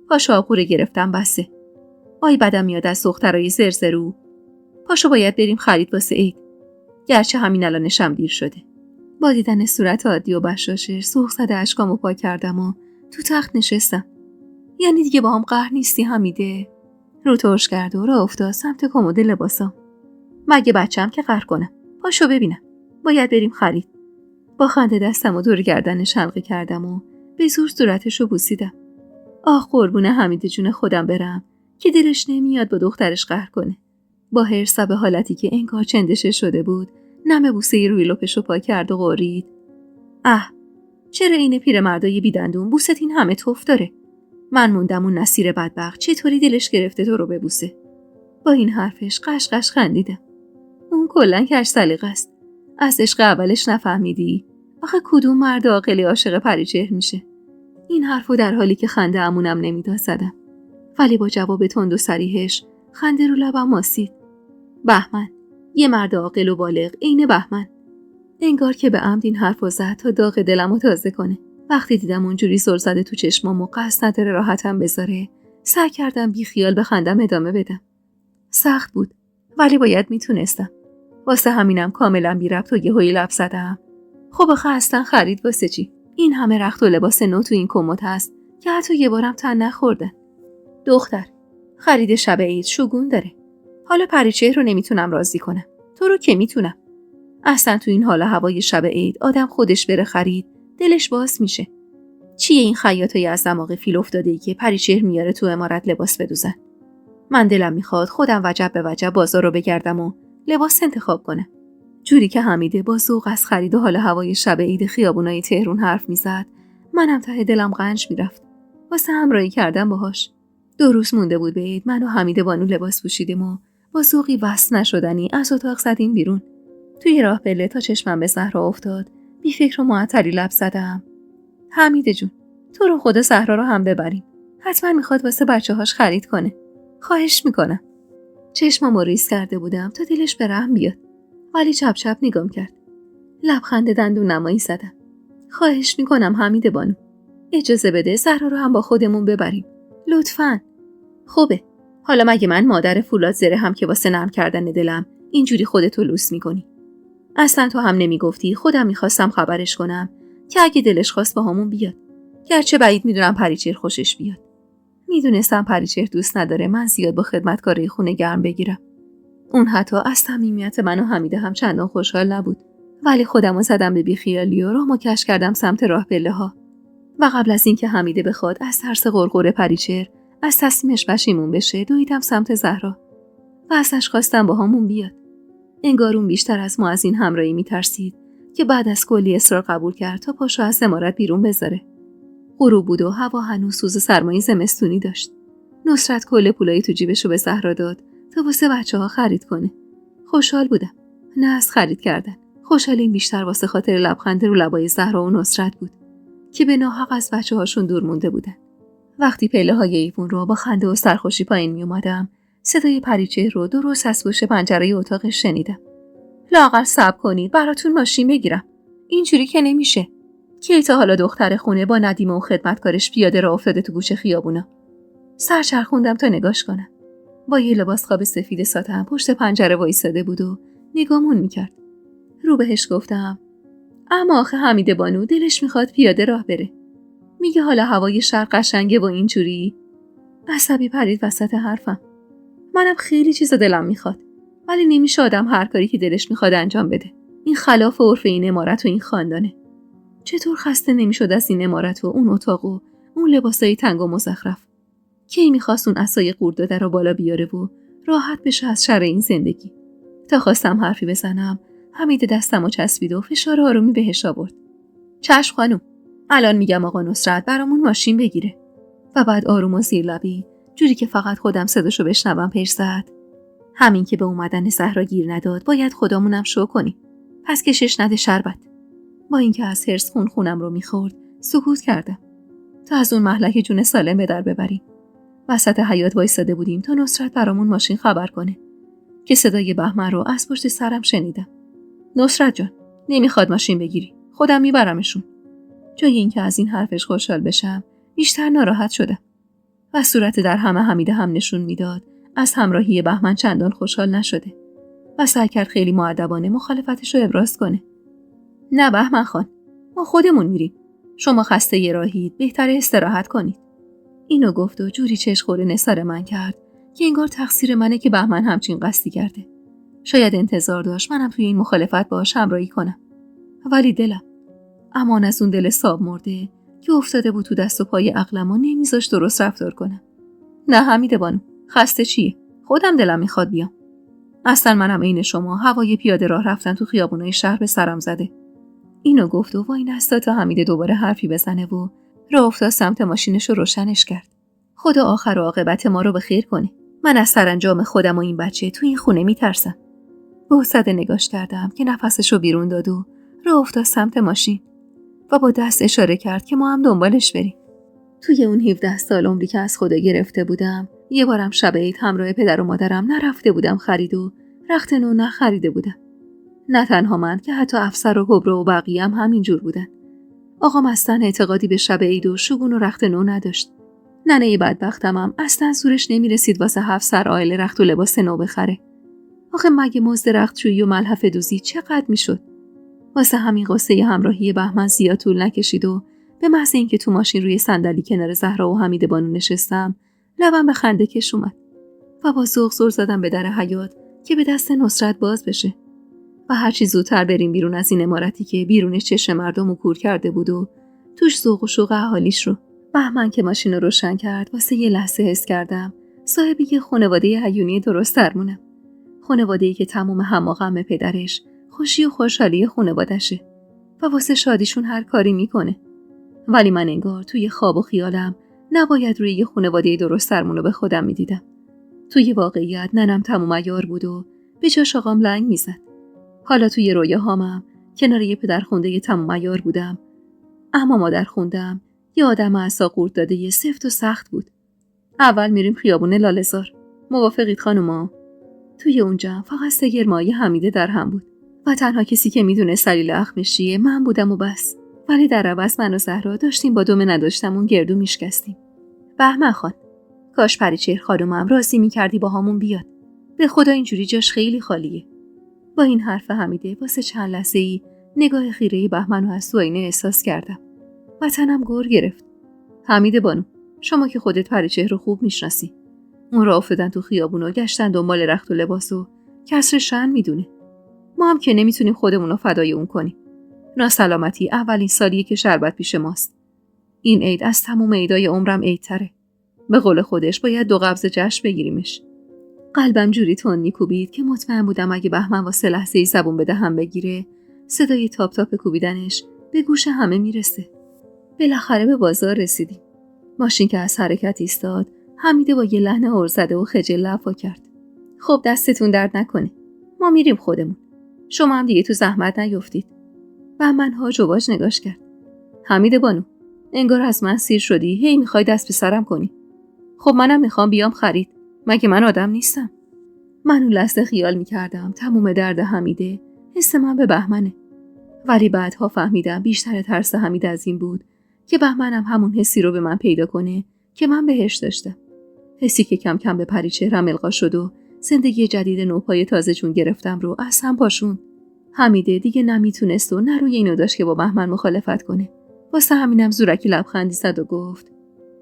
پاشو آبقوره گرفتم بسه. آی بدم میاد از دخترای زرزرو. پاشو باید بریم خرید واسه عید. گرچه همین الانشم دیر شده. با دیدن صورت عادی و بشاشش سوق زده اشکامو پاک کردم و تو تخت نشستم. یعنی دیگه با هم قهر نیستی حمیده؟ رو ترش کرد و راه افتاد سمت کمد لباسام. مگه بچه‌ام که قهر کنم؟ پاشو ببینم. باید بریم خرید. با خنده دستمو دور گردنش حلقه کردم و به زور صورتشو بوسیدم. آه قربون حمیده جون خودم برم که دلش نمیاد با دخترش قهر کنه. با حرص به حالتی که انگار چندشه شده بود نم بوسه روی لپشو پاک کرد و غرید. چرا این پیرمردای بیدندون بوست این همه توف داره؟ من موندم اون نصیر بدبخت چطوری دلش گرفته تو رو ببوسه. با این حرفش قشقش خندیدم. اون کلن کش سلیقه است. از عشق اولش نفهمیدی؟ آخه کدوم مرد عاقلی عاشق پریچهر میشه؟ این حرفو در حالی که خنده امونم نمیداد زدم. ولی با جواب تند و صریحش خنده رو لبم ماسید. بهمن، یه مرد عاقل و بالغ عین بهمن. انگار که به عمد این حرفو زد تا داغ دلمو تازه کنه. وقتی دیدم اونجوری سر زده تو چشمام و قصد نداره راحتم بذاره، سعی کردم بی خیال به خندم ادامه بدم. سخت بود، ولی باید میتونستم. واسه همینم کاملا بی ربط و یهویی لب زدم. خب آخه اصلا خرید واسه چی؟ این همه رخت و لباس نو تو این کمد هست که حتی یه بارم تن نخوردن. دختر، خرید شب عید شگون داره. حالا پریچهر رو نمیتونم راضی کنم. تو رو که میتونم. اصلا تو این حال هوای شب عید آدم خودش بره خرید دلش باز میشه. چیه این خیاطای از دماغ فیل افتاده‌ای که پریچهر میاره تو عمارت لباس بدوزن؟ من دلم میخواد خودم وجب به وجب بازار رو بگردم و لباس انتخاب کنم. جوری که حمیده با ذوق از خرید و حال هوای شب عید خیابونای تهران حرف میزد، منم ته دلم قنج میرفت. واسه همراهی کردم باهاش. 2 روز مونده بود به عید من و حمیده بانو لباس پوشیدیم و با ذوقی وصل نشدنی از اتاق زدیم بیرون. توی راه پله تا چشمم به صحرا افتاد، بی فکر و معطلی لب زدم. حمیده جون، تو رو خدا صحرا رو هم ببریم. حتما میخواد واسه بچه‌هاش خرید کنه. خواهش میکنم. چشمامو ریز کرده بودم تا دلش به رحم بیاد. ولی چپ چپ نگام کرد. لبخند دندون نمایی زدم. خواهش میکنم حمیده بانو. اجازه بده صحرا رو هم با خودمون ببریم. لطفاً. خوبه. حالا مگه من مادر فولاد زره هم که واسه نرم کردن دلم اینجوری خودتو لوس میکنی؟ اصلا تو هم نمیگفتی خودم میخواستم خبرش کنم که اگه دلش خواست با همون بیاد. گرچه بعید میدونم پریچهر خوشش بیاد. میدونستم پریچهر دوست نداره من زیاد با خدمتکارای خونه گرم بگیرم. اون حتی از صمیمیت من و حمیده هم چندان خوشحال نبود. ولی خودمو زدم به بیخیالی و راهمو کش کردم سمت راه پله‌ها. و قبل از اینکه حمیده بخواد از ترس غرغره پریچهر از تصمیمش پشیمون بشه دویدم سمت زهرا و ازش خواستم با همون بیاد. انگار اون بیشتر از ما از این همراهی میترسید که بعد از کلی اصرار قبول کرد تا پاشو از عمارت بیرون بذاره. غروب بود و هوا هنوز سوز سرمایی زمستونی داشت. نصرت کل پولایی تو جیبشو به زهرا داد تا واسه بچه‌ها خرید کنه. خوشحال بودم. نه از خرید کردن. خوشحال این بیشتر واسه خاطر لبخند رو لبای زهرا و نصرت بود که به ناحق از بچه‌هاشون دور مونده بودن. وقتی پله‌های ایوون رو با خنده و سرخوشی پایین می اومدم، صدای پریچهر رو درست از پشت پنجره اتاقش شنیدم. لااقل صبر کنید براتون ماشین بگیرم. اینجوری که نمیشه. کی تا حالا دختر خونه با ندیمه و خدمتکارش پیاده راه افتاده تو گوشه خیابونا؟ سر چرخوندم تا نگاش کنم. با یه لباس خواب سفید ساتن پشت پنجره وایساده بود و نگامون میکرد. رو بهش گفتم اما آخه حمیده بانو دلش میخواد پیاده راه بره. میگه حالا هوای شهر قشنگه و اینجوری. عصبی پرید وسط حرفم. منم خیلی چیزا دلم میخواد، ولی نمیشه آدم هر کاری که دلش میخواد انجام بده. این خلاف عرف این عمارت و این خاندانه. چطور خسته نمیشد از این عمارت و اون اتاق و اون لباسای تنگ و مزخرف؟ کی میخواست اون عصای قورداده رو بالا بیاره و راحت بشه از شر این زندگی؟ تا خواستم حرفی بزنم حمید دستمو چسبید و فشار آرومی بهش آورد. چشم خانم، الان میگم آقا نصرت برامون ماشین بگیره. و بعد آروم و زیر لبی جوری که فقط خودم صداشو بشنوم پیش زد. همین که به اومدن زهرا گیر نداد باید خودمونم شو کنیم. پس کشش نده شربت. با اینکه از حرص خونم رو میخورد سکوت کردم تا از اون مهلک جون سالم به در ببریم. وسط حیاط وایساده بودیم تا نصرت برامون ماشین خبر کنه که صدای بهمن رو از پشت سرم شنیدم. نصرت جان، نمیخواد ماشین بگیری، خودم میبرمشون. جای اینکه از این حرفش خوشحال بشم بیشتر ناراحت شدم و صورت در همه حمیده هم نشون میداد از همراهی بهمن چندان خوشحال نشده و سعی کرد خیلی مؤدبانه مخالفتش رو ابراز کنه. نه بهمن خان، ما خودمون میریم. شما خسته ی راهید، بهتره استراحت کنید. اینو گفت و جوری چشخوره نثار من کرد که انگار تقصیر منه که بهمن همچین قصدی کرده. شاید انتظار داشت منم توی این مخالفت باهاش همراهی کنم. ولی دلم، امان از اون دل ساب مرده که افتاده بود تو دست و پای عقلم و نمیذاشت درست رفتار کنم. نه حمیده بانو، خسته چیه؟ خودم دلم میخواد بیام. اصلا منم عین شما هوای پیاده راه رفتن تو خیابونای شهر به سرم زده. اینو گفت و وای نستا تا حمیده دوباره حرفی بزنه و راه افتاد سمت ماشینش رو روشنش کرد. خدا آخر و عاقبت ما رو به خیر کنه. من از سرانجام خودم و این بچه تو این خونه میترسم. بوسده نگاش کردم که نفسش رو بیرون داد و راه افتاد سمت ماشین و با دست اشاره کرد که ما هم دنبالش بریم. توی اون 17 سال عمری که از خدا گرفته بودم، یه بارم شب عید همراه پدر و مادرم نرفته بودم خرید و رخت نو نخریده بودم. نه تنها من که حتی افسر و کبرا و بقیه هم همینجور بودن. آقام اصلا اعتقادی به شب عید و شگون و رخت نو نداشت. ننه بدبختم هم اصلا زورش نمیرسید واسه 7 سر آیل رخت و لباس نو بخره. آخه مگه مزد رختشویی و ملحفه دوزی چقدر میشد؟ واسه همین قصه همراهی بهمن زیاد طول نکشید و به محض اینکه تو ماشین روی صندلی کنار زهرا و حمیده بانو نشستم، لبم به خنده کش اومد و با ذوق زور زدم به در حیاط که به دست نصرت باز بشه و هرچی زودتر بریم بیرون از این عمارتی که بیرونش چشم مردم رو کور کرده بود و توش ذوق و شوق اهالیش رو. بهمن که ماشین رو روشن کرد واسه یه لحظه حس کردم صاحب یه خانواده هیونی درست درمونم. خانواده‌ای که تمام هم و غم پدرش، خوشی و خوشحالی خانواده‌شه و واسه شادیشون هر کاری میکنه. ولی من انگار توی خواب و خیالم نباید روی یه خانواده درست درمون رو به خودم میدیدم. توی واقعیت ننم تموم عیار بود و به جاش آقام لنگ میزد. حالا توی رویاهامم کنار یه پدر خونده تموم عیار بودم، اما مادر خوندم یه آدم عصا قورت داده یه سفت و سخت بود. اول میریم خیابون لاله‌زار. موافقید خانوما؟ توی اونجا فقط 3 گرمایه حمیده در هم بود و تنها کسی که میدونه دلیل اخمش چیه من بودم و بس. ولی در عوض من و زهرا داشتیم با دومه نداشتمون گردو میشکستیم. بهمن خان، کاش پریچهر خانومم راضی میکردی با همون بیاد. به خدا اینجوری جاش خیلی خالیه. با این حرف حمیده واسه چند لحظه‌ای نگاه خیره بهمن رو از تو آینه احساس کردم و تنم گر گرفت. حمیده بانو، شما که خودت پریچهر رو خوب میشناسی. اون راه افتادن تو خیابون و گشتن دنبال رخت و لباس و کسر شأن میدونه. ما هم که نمیتونیم خودمون رو فدای اون کنیم. ناسلامتی اولین سالیه که شربت پیش ماست. این عید از تمام عیدای عمرم عیدتره. به قول خودش باید 2 قبض جشن بگیریمش. قلبم جوری تون میکوبید که مطمئن بودم اگه بهمن واسه لحظه‌ای زبون به دهن بگیره، صدای تاپ تاپ کوبیدنش به گوش همه میرسه. بالاخره به بازار رسیدیم. ماشین که از حرکت ایستاد، حمیده با یه لحن عرضده و خجل لفا کرد. خب دستتون درد نکنه. ما میریم خودمون. شما هم دیگه تو زحمت نیفتید. بهمن هاج و واج نگاش کرد. حمیده بانو، انگار از من سیر شدی، هی میخوای دست به سرم کنی. خب منم میخوام بیام خرید. مگه من آدم نیستم؟ من اون لحظه خیال میکردم تموم درد حمیده حس من به بهمنه. ولی بعدها فهمیدم بیشتر ترس حمیده از این بود که بهمنم همون حسی رو به من پیدا کنه که من بهش داشتم. حسی که کم کم به پریچهرم القا شد و زندگی جدید نوپای تازه جون گرفتم رو از هم پاشون. حمیده دیگه نمیتونست و نه روی اینو داشت که با بهمن مخالفت کنه. واسه همینم زورکی لبخندی زد و گفت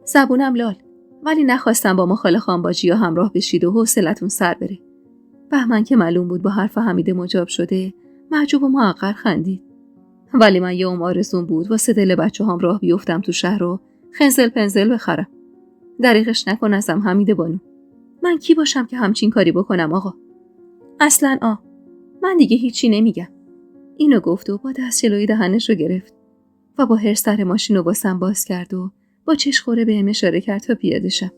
زبونم لال، ولی نخواستم با مخال خانباجی ها همراه بشید و حوصلتون سر بره. بهمن که معلوم بود با حرف حمیده مجاب شده، معجوب و معقر خندید. ولی من یه آرزوم بود واسه دل بچه هم راه بیفتم تو شهر و خنزل پنزل بخرم. دریغش نکن ازم حمیده بانو. من کی باشم که همچین کاری بکنم آقا؟ اصلاً من دیگه هیچی نمیگم. اینو گفت و با دست جلوی دهنش رو گرفت و با حرص در ماشین رو واسم باز کرد و با چشخوره بهم اشاره کرد تا پیاده شم.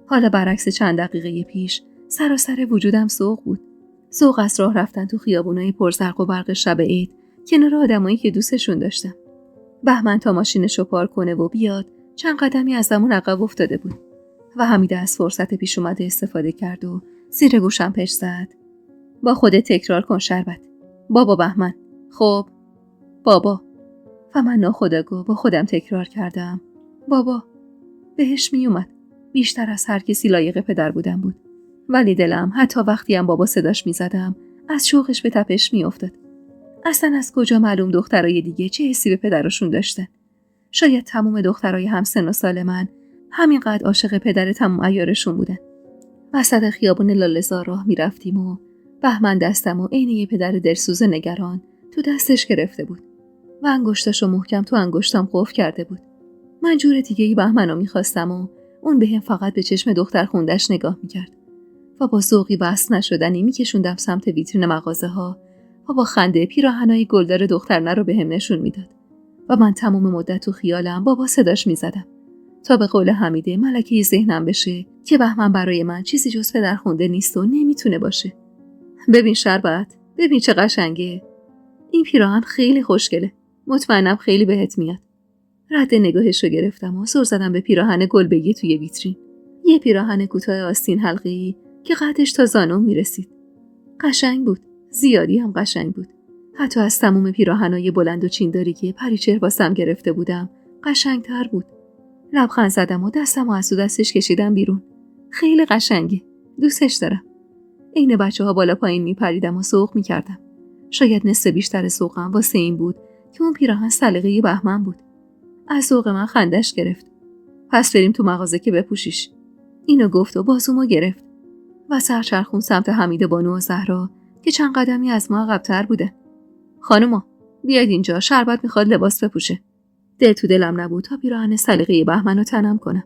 حالا برعکس چند دقیقه پیش سراسر وجودم ذوق بود. ذوق از راه رفتن تو خیابونای پرزرق و برق شب عید کنار آدمایی که دوستشون داشتم. بهمن تا ماشینش رو پارک کنه و بیاد چند قدمی از زمون عقب افتاده بود و حمیده از فرصت پیش اومده استفاده کرد و زیر گوشم پشت زد. با خودت تکرار کن شربت. بابا بهمن. خب بابا. و من ناخودآگاه با خودم تکرار کردم بابا. بهش می اومد. بیشتر از هر کسی لایق پدر بودم بود. ولی دلم حتی وقتی هم بابا صداش می زدم از شوقش به تپش می افتاد. اصلا از کجا معلوم دخترای دیگه چه حسی به پدرشون داشتن؟ شاید تموم دخترای همسن و سال من همینقدر عاشق پدر تموم عیارشون بودن. وسط خیابون لاله‌زار راه می رفتیم و بهمن دستم و عین یه پدر دلسوز نگران تو دستش گرفته بود و انگشتاشو محکم تو انگشتام قفل کرده بود. من جور دیگه‌ای بهمنو می‌خواستم و اون بهم فقط به چشم دختر خوندش نگاه می‌کرد و با ذوقی بس نشدنی می‌کشوندم سمت ویترین مغازه‌ها و با خنده پیراهنای گلدار دخترنه رو بهم نشون میداد و من تمام مدت تو خیالم بابا صداش می‌زدم تا به قول حمیده ملکه ذهنم بشه که بهمن برای من چیزی جز پدر خونده نیست و نمیتونه باشه. ببین شربت، ببین چه قشنگه. این پیراهن خیلی خوشگله. مطمئنم خیلی بهت میاد. رد نگاهش رو گرفتم و سر زدم به پیراهن گلبه‌ای توی ویترین. یه پیراهن کوتاه آستین حلقه‌ای که قدش تا زانوم میرسید. قشنگ بود. زیادی هم قشنگ بود. حتی از تموم پیراهنای بلند و چینداری که پریچهر واسم گرفته بودم قشنگتر بود. لبخند زدم و دستم از تو دستش کشیدم بیرون. خیلی قشنگه. دوستش دارم. عین بچه‌ها بالا پایین میپریدم و ذوق میکردم. شاید نصف بیشتر ذوقم واسه این بود که اون پیراهن سلیقه بهمن بود. از ذوق من خندش گرفت. پس بریم تو مغازه که بپوشیش. اینو گفت و بازومو گرفت و سرچرخون سمت حمیده بانو و زهرا که چند قدمی از ما عقب‌تر بودن. خانوما بیاید اینجا، شربت میخواد لباس بپوشه. دل تو دلم نبود تا پیراهن سلیقه بهمنو تنم کنم.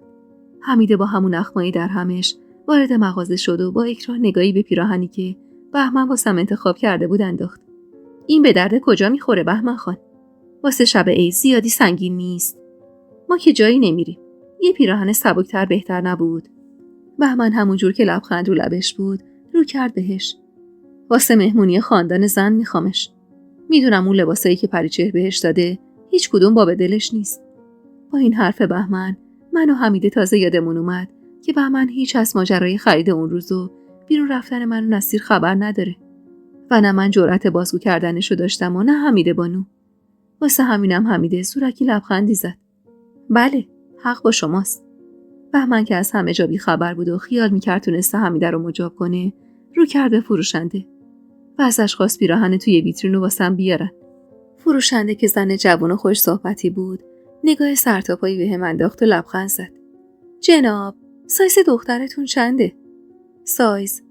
حمیده با همون اخمایی در همش وارد مغازه شد و با اکراه نگاهی به پیراهنی که بهمن واسم انتخاب کرده بود انداخت. این به درد کجا میخوره بهمن خان؟ واسه شب عید زیادی سنگین نیست. ما که جایی نمیریم. یه پیراهن سبکتر بهتر نبود؟ بهمن همونجور که لبخند رو لبش بود رو کرد بهش. واسه مهمونی خاندان زن میخوامش. میدونم اون لباسایی که پریچهر بهش داده هیچ کدوم باب دلش نیست. با این حرف بهمن من و حمیده تازه یادمون اومد که بهمن هیچ از ماجرای خرید اون روزو بیرون رفتن من و نصیر خبر نداره و نه من جرأت بازگو کردنشو داشتم و نه حمیده بانو. واسه همینم حمیده صورتی لبخندی زد. بله، حق با شماست. بهمن که از همه جا بی خبر بود و خیال می‌کرد تونسته حمیده رو مجاب کنه، رو کرد به فروشنده و ازش خواست پیراهن توی ویترین رو واسم بیارن. فروشنده که زن جوان و خوش صحبتی بود، نگاه سرتاپایی بهم انداخت و لبخند زد. جناب، سایز دخترتون چنده؟ سایز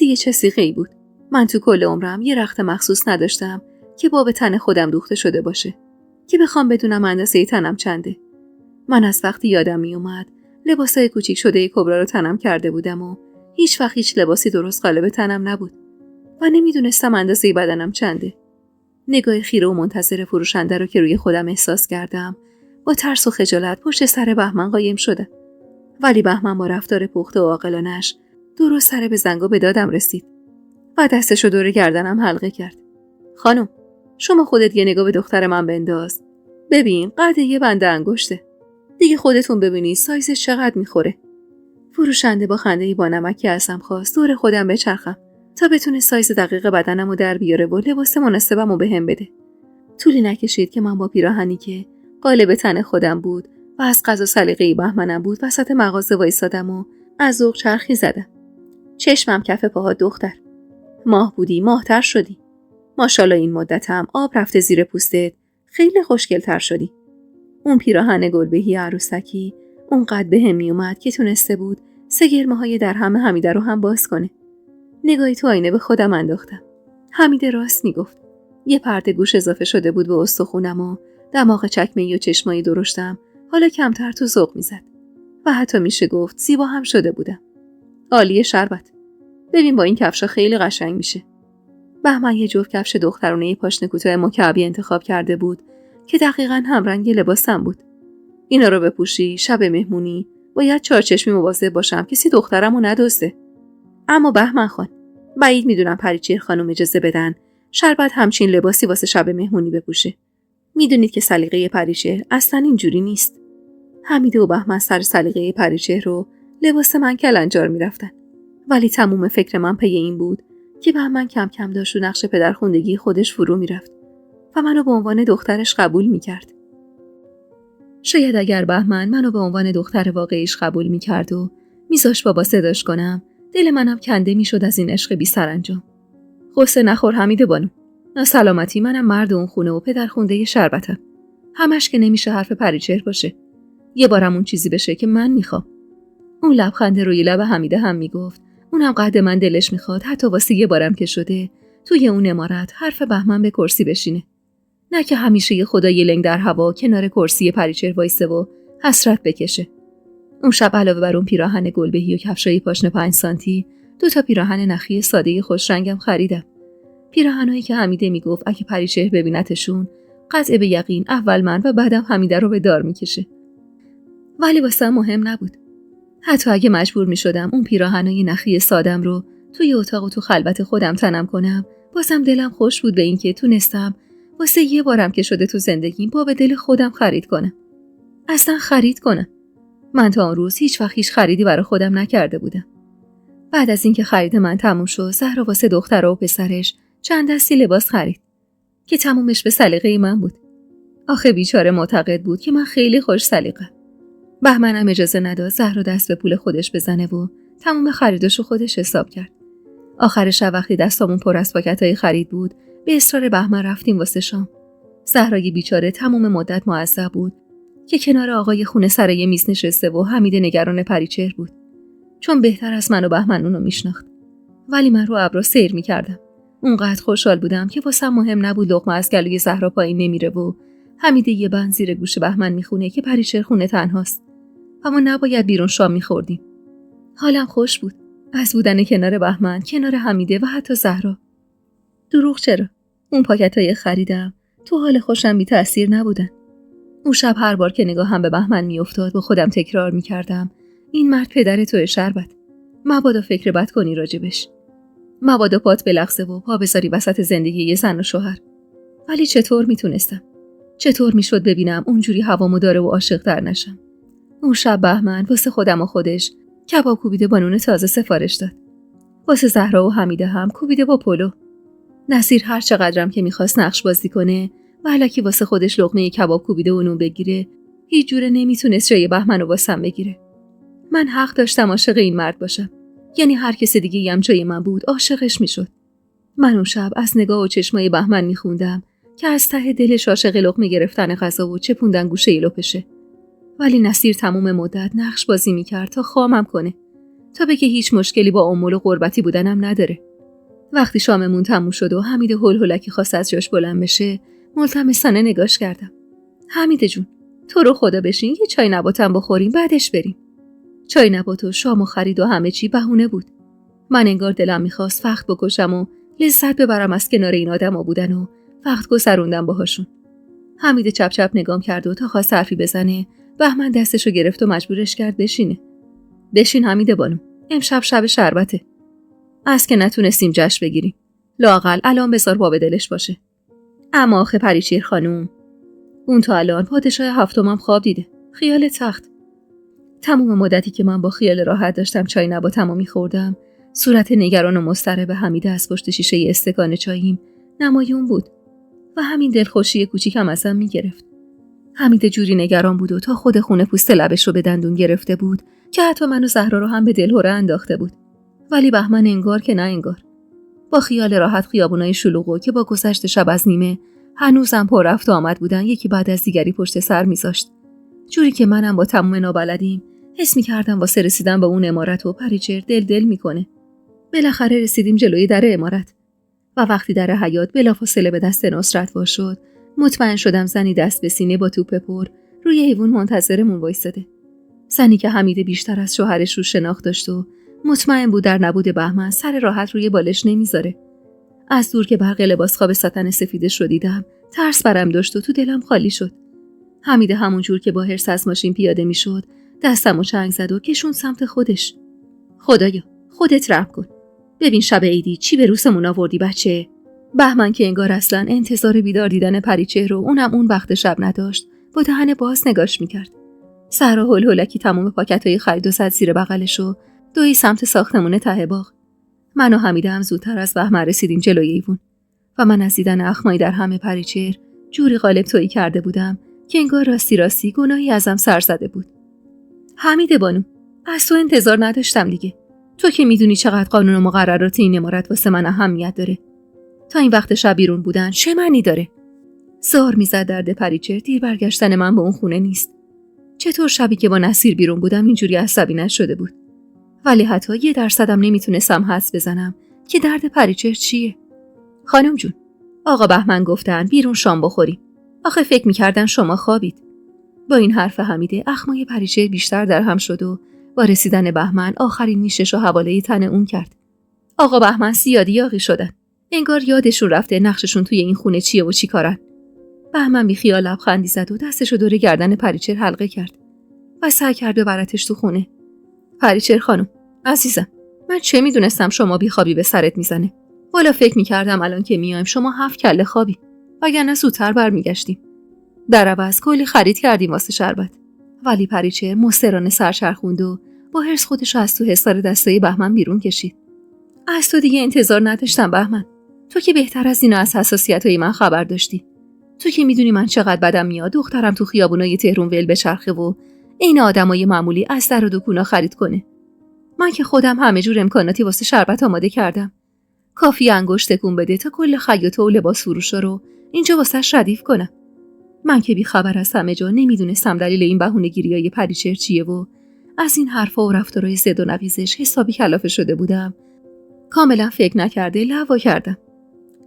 یه چه سیغه‌ای بود. من تو کل عمرم یه رخت مخصوص نداشتم که باب تن خودم دوخته شده باشه که بخوام بدونم اندازه تنم چنده. من از وقتی یادم می اومد لباسای کوچیک شده کبرا رو تنم کرده بودم و هیچ وقت هیچ لباسی درست قالب تنم نبود و نمیدونستم اندازه بدنم چنده. نگاه خیره و منتظر فروشنده رو که روی خودم احساس کردم با ترس و خجالت پشت سر بهمن قایم شدم. ولی بهمن با رفتار پخته و عاقلانه‌اش درست سر به زنگا به دادم رسید و دستشو دور گردنم حلقه کرد. خانم، شما خودت یه نگاه به دختر من بنداز. ببین قد یه بنده انگشته. دیگه خودتون ببینید سایزش چقدر میخوره. فروشنده با خنده‌ای با نمکی ازم خواست دور خودم بچرخم تا بتونه سایز دقیق بدنمو در بیاره و لباس مناسبمو بهم بده. طولی نکشید که من با پیراهنی که قالب تن خودم بود و از قضا سلیقه‌ای بهمنم بود وسط مغازه وایسادم و از ذوق چرخی زدم. چشمم کف پاها دختر. ماه بودی، ماهتر شدی. ماشاءالله این مدتم آب رفته زیر پوستت، خیلی خوشگل‌تر شدی. اون پیراهن گلبهی عروسکی اونقدر بهم میومد که تونسته بود 3 گرمه‌های درهم حمیده رو هم باز کنه. نگاهی تو آینه به خودم انداختم. حمیده راست میگفت. یه پرده گوش اضافه شده بود به استخونم و دماغ چکمه‌ای و چشمایی درشتم حالا کمتر تو ذوق میزد و حتی میشه گفت زیبا هم شده بودم. عالیه شربت. ببین با این کفشا خیلی قشنگ میشه. بهمن یه جفت کفش دخترونه پاشنه کوتاه مکعبی انتخاب کرده بود که دقیقاً همرنگ لباسم بود. اینا رو بپوشی شب مهمونی باید چارچشمی مواظب باشم کسی دخترمو ندزده. اما بهمن خان، بعید میدونم پریچهر خانم اجازه بدن شربت همچین لباسی واسه شب مهمونی بپوشه. میدونید که سلیقه پریچهر اصلاً اینجوری نیست. حمیده و بهمن سر سلیقه پریچهر رو لباس من کلنجار میرفتن. ولی تموم فکر من پی این بود که بهمن کم کم داشت و نقش پدرخوندگی خودش فرو میرفت و منو به عنوان دخترش قبول میکرد. شاید اگر بهمن منو به عنوان دختر واقعیش قبول میکرد و میذاش بابا صداش کنم، دل منم کنده میشد از این عشق بی سرانجام. قصه نخور حمیده بانو. سلامتی، منم مرد اون خونه و پدرخونده شربتم. همش که نمیشه حرف پریچهر باشه. یه بارم اون چیزی بشه که من میخوام. اون لبخند روی لب حمیده هم میگفت اونم قد من دلش میخواد حتی واسه یه بارم که شده توی اون عمارت حرف بهمن به کرسی بشینه. نه که همیشه یه خدای لنگ در هوا کنار کرسی پریچهر وایسه و حسرت بکشه. اون شب علاوه بر اون پیراهن گلبهی و کفشای پاشنه 5 سانتی 2 پیراهن نخی ساده خوش رنگم خریدم. پیراهنایی که حمیده میگفت اگه پریچهر ببینتشون قطع به یقین اول من و بعدم حمیده رو به دار میکشه. ولی واسه مهم نبود. حتی اگه مجبور میشدم اون پیراهنای نخی سادم رو توی اتاق و تو خلوت خودم تنم کنم، بازم دلم خوش بود به این که تونستم واسه یه بارم که شده تو زندگیم با به دل خودم خرید کنم. اصلا خرید کنم. من تا اون روز هیچ وقت هیچ خریدی برای خودم نکرده بودم. بعد از اینکه خرید من تموم شد، زهرا واسه دخترها و پسرش چند دستی لباس خرید که تمومش به سلیقه من بود. آخه بیچاره معتقد بود که من خیلی خوش سلیقه. بهمنم اجازه نداد زهرا دست به پول خودش بزنه و تموم خریداشو خودش حساب کرد. آخر شب وقتی دستامون پر از پاکتای خرید بود، به اصرار بهمن رفتیم واسه شام. زهرای بیچاره تموم مدت معذب بود که کنار آقای خونه سر یه میز نشسته و حمیده نگران پریچهر بود. چون بهتر از من و بهمن اونو میشناخت. ولی من رو ابرا سیر میکردم. اونقدر خوشحال بودم که واسم مهم نبود لقمه از گلوی زهرا پایین نمیره و حمیده یه بند زیر گوش بهمن میخونه که پریچهر خونه تنهاست. اما نباید بیرون شام میخوردیم. حالم خوش بود از بودن کنار بهمن، کنار حمیده و حتی زهرا. دروغ چرا؟ اون پاکتای خریدم تو حال خوشم بی تأثیر نبودن. اون شب هر بار که نگاهم به بهمن میافتاد با خودم تکرار میکردم این مرد پدر توی شربت. مبادا فکر بد کنی راجبش. مبادا پات بلغزه و پا بذاری وسط زندگی یه زن و شوهر. ولی چطور میتونستم؟ چطور میشد ببینم اونجوری هوامو داره و عاشق در نشم؟ اون شب بهمن واسه خودم و خودش کباب کوبیده با نون تازه سفارش داد. واسه زهرا و حمیده هم کوبیده با پلو. نصیر هر چقدرم که میخواست نقش بازی کنه و الکی واسه خودش لقمه کباب کوبیده و نون بگیره، هیچ جوره نمیتونست جای بهمن رو واسم بگیره. من حق داشتم عاشق این مرد باشم. یعنی هر کس دیگه هم جای من بود عاشقش میشد. من اون شب از نگاه و چشمای بهمن میخوندم که از ته دلش عاشق لقمه گرفتن غذا و چپوندن گوشه لپشه. ولی نصیر تموم مدت نقش بازی میکرد تا خامم کنه، تا بگه هیچ مشکلی با امول و قربتی بودنم نداره. وقتی شاممون تموم شد و حمید هلهلکی خواست از جاش بلند بشه، ملتمسانه نگاش کردم. حمیده جون، تو رو خدا بشین یه چای نباتم بخوریم بعدش بریم. چای نبات و شام و خرید و همه چی بهونه بود. من انگار دلم میخواست وقت بکشم و لذت ببرم از کنار این آدما بودن و وقت گذروندم باهاشون. حمید چپ چپ نگام کرد و تا خواست حرفی بزنه، بهمن دستشو گرفت و مجبورش کرد بشینه. بشین حمیده بانو، امشب شب شربته. از که نتونستیم جشن بگیریم، لااقل الان بذار باب دلش باشه. اما آخه پریچهر خانوم، اون تا الان پادشاه هفتمم خواب دیده، خیال تخت. تموم مدتی که من با خیال راحت داشتم چای نباتمو میخوردم، صورت نگران و مضطرب حمیده از پشت شیشه استکان چاییم نمایون بود و همین دلخوشی کوچیکم ازم میگرفت. حمیده جوری نگران بود و تا خود خونه پوست لبش رو به دندون گرفته بود که حتی من و زهرا رو هم به دلهره انداخته بود. ولی بهمن انگار که نه انگار. با خیال راحت خیابونای شلوغو که با گذشت شب از نیمه هنوزم پر رفت و آمد بودن یکی بعد از دیگری پشت سر میذاشت. جوری که منم با تموم نابلدیم حس می‌کردم واسه رسیدن به اون عمارت و پریچهر دل میکنه. بالاخره رسیدیم جلوی در عمارت و وقتی در حیاط بلافاصله به دست نصرت وا شد، مطمئن شدم زنی دست به سینه با توپ پر روی ایوون منتظرمون وایساده. زنی که حمیده بیشتر از شوهرش رو شناخت داشت و مطمئن بود در نبود بهمن سر راحت روی بالش نمیذاره. از دور که برق لباس خواب ساتن سفیدش رو دیدم، ترس برم داشت و تو دلم خالی شد. حمیده همون جور که با حرص از ماشین پیاده میشد، دستمو چنگ زد و کشوند سمت خودش. خدایا، خودت رحم کن. ببین شب عیدی چی به روسمون آوردی بچه. بهمن که انگار اصلا انتظار بیدار دیدن پریچهر رو اونم اون وقت شب نداشت، با دهن باز نگاش میکرد. سهرا هلهلکی تمام پاکتای خرید و زد زیر بغلش و دوی سمت ساختمون ته باغ. من و حمیده هم زودتر از بهمن رسیدیم جلوی ایوون و من از دیدن اخمایی در همه پریچهر جوری قالب تویی کرده بودم که انگار راستی گناهی ازم سر زده بود. حمیده بانو، از تو انتظار نداشتم دیگه. تو که میدونی چقدر قانون و مقررات این عمارت واسه من اهمیت داره. تا این وقت شب بیرون بودن چه معنی داره؟ زار میزد درد پریچهر دیر برگشتن من به اون خونه نیست. چطور شبی که با نصیر بیرون بودم اینجوری عصبی نشده بود؟ ولی حتی 1% نمیتونستم حدس بزنم که درد پریچهر چیه. خانم جون، آقا بهمن گفتن بیرون شام بخوریم. آخه فکر میکردن شما خوابید. با این حرف حمیده اخمای پریچهر بیشتر در هم شد و با رسیدن بهمن آخرین نیشش رو حواله تن اون کرد. آقا بهمن سیادی یاغی شدن. انگار یادشون رفته نقششون توی این خونه چیه و چی کارن. بهمن بی خیال لبخندی زد و دستشو دور گردن پریچهر حلقه کرد و سعی کرد ببرتش تو خونه. پریچهر خانم، عزیزم، من چه میدونستم شما بیخوابی به سرت میزنه. والا فکر میکردم الان که میایم شما 7 کله خوابی، وگرنه زودتر برمیگشتیم. در عوض کلی خرید کردیم واسه شربت. ولی پریچهر مسترانه سرچرخوند و با حرص خودشو از تو حصار دستای بهمن بیرون کشید. از تو دیگه انتظار نداشتم بهمن. تو که بهتر از اینو از حساسیتای من خبر داشتی. تو که میدونی من چقدر بدم میاد دخترم تو خیابونای تهران ول بچرخه و این آدمای معمولی از در و دکونا خرید کنه. من که خودم همه جور امکاناتی واسه شربت آماده کردم. کافی انگشت تکون بده تا کل خیاطا و لباس فروشا رو اینجا واسش ردیف کنم. من که بی خبر از همه جا نمیدونستم دلیل این بهونه‌گیریای پریچهر چیه و از این حرفا و رفتارهای زد و نویزش حسابی کلافه شده بودم. کاملا فکر نکرده لوا کردم.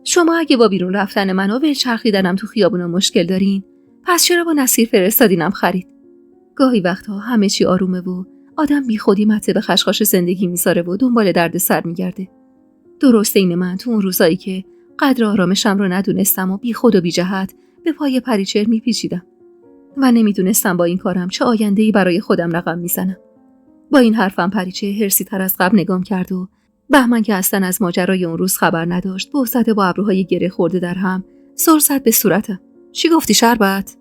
شما اگه با بیرون رفتن من و ول چرخیدنم تو خیابونا مشکل دارین، پس چرا با نصیر فرستادینم خرید؟ گاهی وقتها همه چی آرومه و آدم بی خودی مته به خشخاش زندگی میذاره و دنبال درد سر میگرده. درسته این من تو اون روزایی که قدر آرامشم رو ندونستم و بی خود و بی جهت به پای پریچهر میپیچیدم و نمیدونستم با این کارم چه آینده‌ای برای خودم رقم میزنم. با این حرفم پریچهر هرسی تر از قبل نگام کرد و بهمن که اصلا از ماجرای اون روز خبر نداشت بوسته با ابروهای گره خورده در هم سر زد به صورتم. چی گفتی شربت؟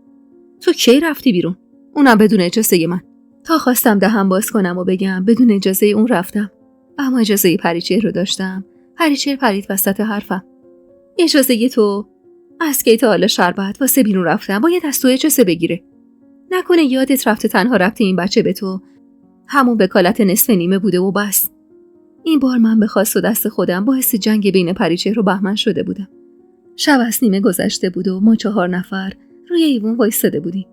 تو کی رفتی بیرون؟ اونم بدون اجازه من. تا خواستم دهن باز کنم و بگم بدون اجازه اون رفتم، اما اجازه پریچهر رو داشتم. پریچهر پرید وسط حرفم. اجازه تو؟ از کی تا حالا شربت واسه بیرون رفتم باید از تو اجازه بگیره؟ نکنه یادت رفته تنها رفته این بچه به تو همون وکالت نصف نیمه بوده و بس. این بار من به خواست و دست خودم باعث جنگ بین پریچهر و بهمن شده بودم. شب از نیمه گذشته بود و ما 4 نفر روی ایوون وایساده بودیم.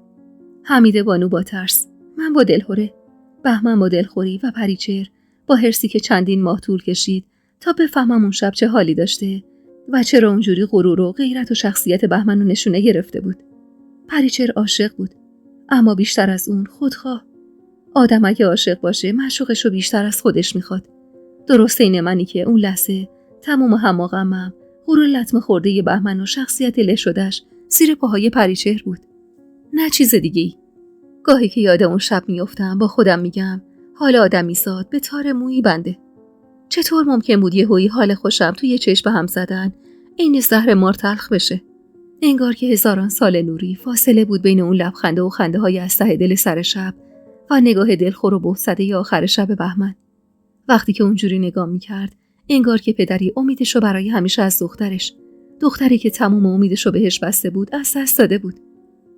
حمیده بانو با ترس، من با دلهره، بهمن با دلخوری و پریچهر با حرصی که چندین ماه طول کشید تا بفهمم اون شب چه حالی داشته و چرا اونجوری غرور و غیرت و شخصیت بهمن رو نشونه گرفته بود. پریچهر عاشق بود، اما بیشتر از اون خودخواه. آدم اگه عاشق باشه معشوقش رو بیشتر از خودش میخواد. درسته این منی که اون لحظه تمام هماغمم غرور لطمه خورده بهمن و شخصیت له شدهش زیر پاهای پریچهر بود، نه چیز دیگه ای. گاهی که یاد اون شب میافتم با خودم میگم حال آدمی زاد به تار مویی بنده. چطور ممکن بود یهویی حال خوشم توی چشم هم زدن این زهر مار تلخ بشه؟ انگار که هزاران سال نوری فاصله بود بین اون لبخنده و خنده های از ته دل سر شب و نگاه دلخور و بهزده آخر شب بهمن. وقتی که اونجوری نگاه میکرد انگار که پدری امیدشو برای همیشه از دختری که تموم امیدشو بهش بسته بود از دست داده بود.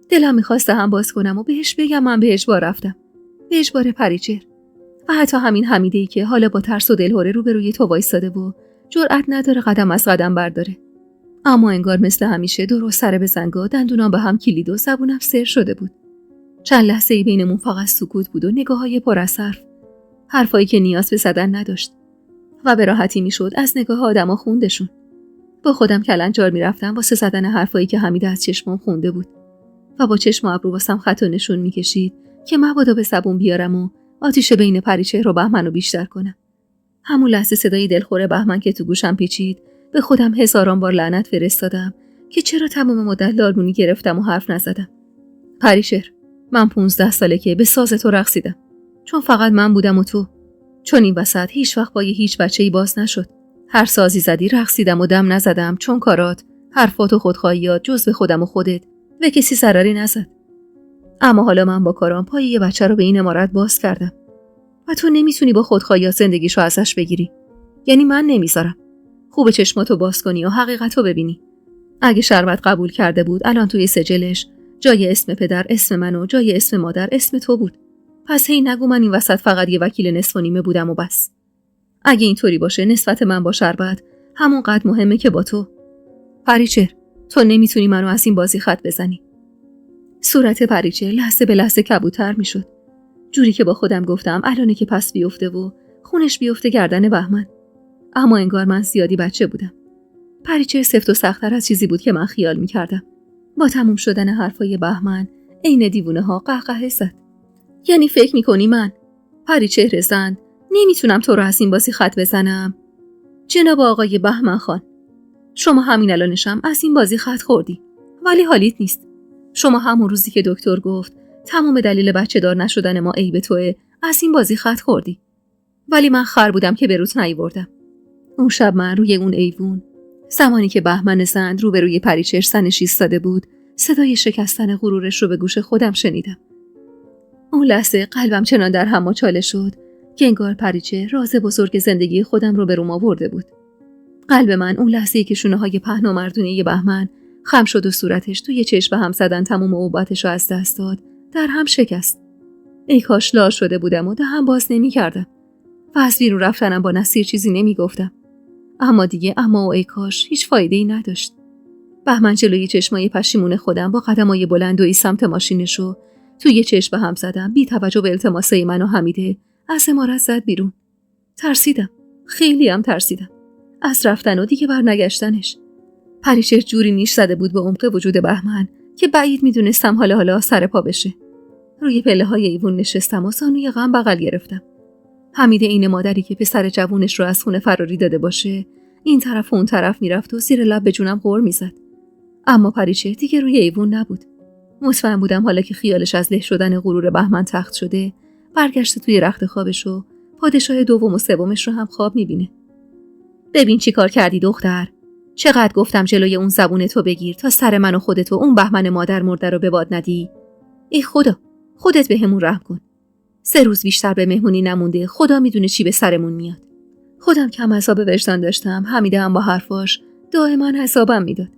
دلم میخواست هم باز کنم و بهش بگم من به اجبار رفتم، به اجبار پریچهر. و حتی همین حمیده‌ای که حالا با ترس و دلهره روبروی تو وایساده و جرأت نداره قدم از قدم برداره. اما انگار مثل همیشه درست سر به زنگا دندونام به هم کلید و زبونم سر شده بود. چند لحظه‌ای بینمون فقط سکوت بود و نگاه‌های پر از حرفایی که نیاز به زدن نداشت و به راحتی میشد از نگاه آدما خوندشون. با خودم کلنجار میرفتم واسه زدن حرفایی که حمیده از چشمم خونده بود و با چشم و ابرو واسم خط و نشون میکشید که مبادا به زبون بیارم و آتیش بین پریچهر و بهمن رو بیشتر کنم. همون لحظه صدای دلخور بهمن که تو گوشم پیچید به خودم هزاران بار لعنت فرستادم که چرا تمام مدت لالمونی گرفتم و حرف نزدم. پریچهر، من 15 ساله که به ساز تو رقصیدم، چون فقط من بودم و تو. چون این وسط هیچ وقت با هیچ بچه‌ای باز نشد. هر سازی زدی رقصیدم و دم نزدم، چون کارات، حرفات و خودخواهیات جز به خودم و خودت به کسی ضرری نزد. اما حالا من با کارام پای یه بچه رو به این عمارت باز کردم و تو نمیتونی با خودخواهیات زندگیشو ازش بگیری. یعنی من نمیذارم. خوبه چشماتو باز کنی و حقیقتو ببینی. اگه شربت قبول کرده بود الان توی سجلش جای اسم پدر اسم من و جای اسم مادر اسم تو بود. پس هی نگو من این وسط فقط یه وکیل نصف و نیمه بودم و بس. اگه اینطوری باشه نسبت من با شربت همونقدر مهمه که با تو. پریچهر، تو نمیتونی منو از این بازی خط بزنی. صورت پریچهر لحظه به لحظه کبوتر میشد. جوری که با خودم گفتم الانه که پس بیفته و خونش بیفته گردن بهمن. اما انگار من زیادی بچه بودم. پریچهر سفت و سخت‌تر از چیزی بود که من خیال میکردم. با تموم شدن حرفای بهمن عین دیوونه ها قهقه زد. یعنی فکر میکنی من پریچهر زن نمیتونم تو رو از این بازی خط بزنم؟ جناب آقای بهمن خان، شما همین الانشم از این بازی خط خوردی ولی حالیت نیست. شما همون روزی که دکتر گفت تمام دلیل بچه دار نشدن ما عیب توئه از این بازی خط خوردی. ولی من خر بودم که به روت نیوردم. اون شب من روی اون ایوون زمانی که بهمن زند روبروی پریچهر سنش ایستاده بود صدای شکستن غرورش رو به گوش خودم شنیدم. اون لحظه قلبم چنان در هم ماچاله شد که انگار پریچهر راز بزرگ زندگی خودم رو به روم آورده بود. قلب من اون لحظه‌ای که شونه‌های پهن و مردونه بهمن خم شد و صورتش توی چشم هم زدن تمام اوباتش رو از دست داد در هم شکست. ای کاش لال شده بودم و دهن باز نمی‌کردم و از بیرون رفتنم با نصیر چیزی نمیگفتم. اما دیگه اما و ای کاش هیچ فایده‌ای نداشت. بهمن جلوی چشمای پشیمون خودم با قدمای بلند و سمت ماشینشو توی چشم هم زدم بی توجه به التماسای من و حمیده از عمارت زد بیرون. ترسیدم. خیلی هم ترسیدم. از رفتن و دیگه برنگشتنش. پریچهر جوری نیش زده بود به عمق وجود بهمن که بعید میدونستم حالا سر پا بشه. روی پله‌های ایوون نشستم و زانوی غم بغل گرفتم. حمیده این مادری که پسر جوونش رو از خونه فراری داده باشه این طرف و اون طرف میرفت و زیر لب به جونم غر میزد. اما پریچهر دیگه روی ایوون نبود. مطمئن بودم حالا که خیالش از له شدن غرور بهمن تخت شده برگشته توی رخت خوابش و پادشاه دوم و سومش رو هم خواب میبینه. ببین چی کار کردی دختر. چقدر گفتم جلوی اون زبون تو بگیر تا سر من و خودت و اون بهمن مادر مرده رو به باد ندی. ای خدا، خودت بهمون رحم کن. 3 روز بیشتر به مهمونی نمونده، خدا میدونه چی به سرمون میاد. خودم کم حساب وجدان داشتم، حمیده هم با حرفاش دائما حسابم میداد.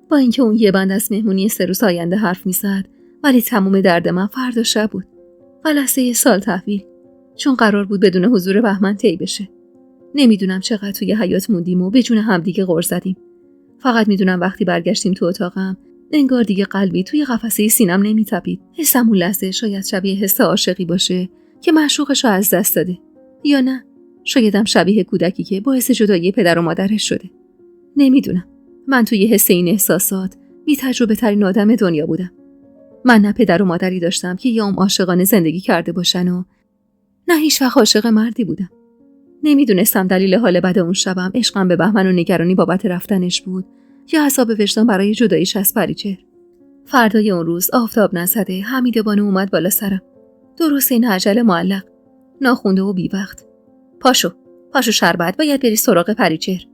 با اینکه اون یه بند از مهمونی 3 روز آینده حرف میزد، ولی تموم درد من فردا شب بود. جلسه سال تحویل، چون قرار بود بدون حضور بهمن طی بشه. نمیدونم چقدر توی حیاط موندیم و به جون همدیگه غر زدیم. فقط میدونم وقتی برگشتیم تو اتاقم انگار دیگه قلبی توی قفسه سینم نمیتپید. حسم اون لحظه شاید شبیه حس عاشقی باشه که معشوقش رو از دست داده، یا نه شایدم شبیه کودکی که باعث جدایی پدر و مادرش شده. نمیدونم. من توی حس این احساسات بی تجربه ترین آدم دنیا بودم. من نه پدر و مادری داشتم که یه عاشقانه زندگی کرده باشن و نه هیچ وقت عاشق مردی بودم. نمیدونستم دلیل حال بد اون شبم عشقم به بهمن و نگرانی بابت رفتنش بود یا عذاب وجدان برای جداییش از پریچهر. فردای اون روز آفتاب نزده حمیده بانو اومد بالا سرم. درست این عجل معلق، ناخونده و بی وقت. پاشو شربت، باید بری سراغ پریچهر.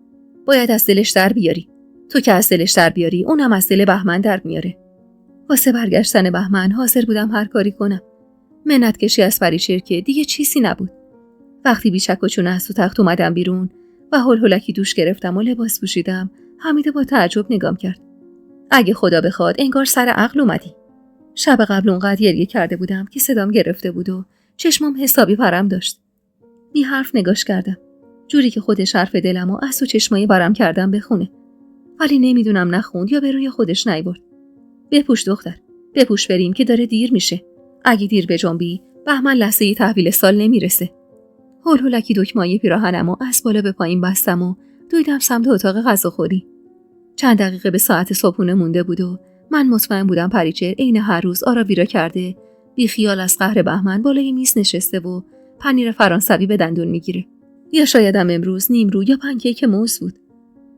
باید از دلش در بیاری. تو که از دلش در بیاری اونم از دل بهمن در میاره. واسه برگشتن بهمن حاضر بودم هر کاری کنم. منت کشی از پریچهر که دیگه چیزی نبود. وقتی بیچک و چونه از تو تخت اومدم بیرون و هلهلکی دوش گرفتم و لباس پوشیدم، حمیده با تعجب نگام کرد. اگه خدا بخواد انگار سر عقل اومدی. شب قبل اونقدر گریه کرده بودم که صدام گرفته بود و چشمام حسابی پرم داشت. بی حرف نگاش کردم، جوری که خودش حرف دلم و از تو چشمای برم کردم بخونه. ولی نمیدونم نخوند یا به روی خودش نیورد. بپوش دختر، بپوش بریم که داره دیر میشه. اگه دیر بجنبی بهمن لحظه تحویل سال نمیرسه. هلهلکی دکمه‌های پیراهنمو از بالا به پایین بستم و دویدم سمت اتاق غذاخوری. چند دقیقه به ساعت صبحونه مونده بود و من مطمئن بودم پریچهر عین هر روز آراویرا کرده بی خیال از قهر بهمن بالای میز نشسته و پنیر فرانسوی به دندون میگیره. یا شایدم امروز نیمرو یا پنکیک موز بود.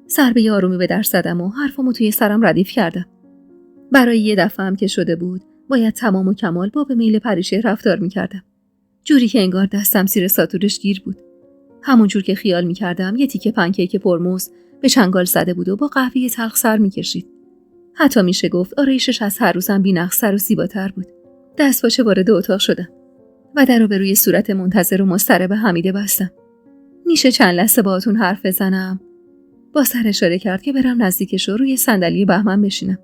ضربه آرومی به در زدم و حرفمو توی سرم ردیف کردم. برای یه دفعه هم که شده بود باید تمام و کمال با به میل پریچهر رفتار میکردم. جوری که انگار دستم زیر ساتورش گیر بود. همون جور که خیال میکردم یه تیکه پنکیک پرموز به چنگال زده بود و با قهوه تلخ سر میکشید. حتی میشه گفت آرایشش از هر روزم بی‌نقص‌تر و زیباتر بود. دستپاچه وارد اتاق شدم و درو به روی صورت منتظر و مضطرب حمیده بستم. میشه چند لحظه باهاتون حرف بزنم؟ با سر اشاره کرد که برم نزدیکش و روی صندلی بهمن بشینم.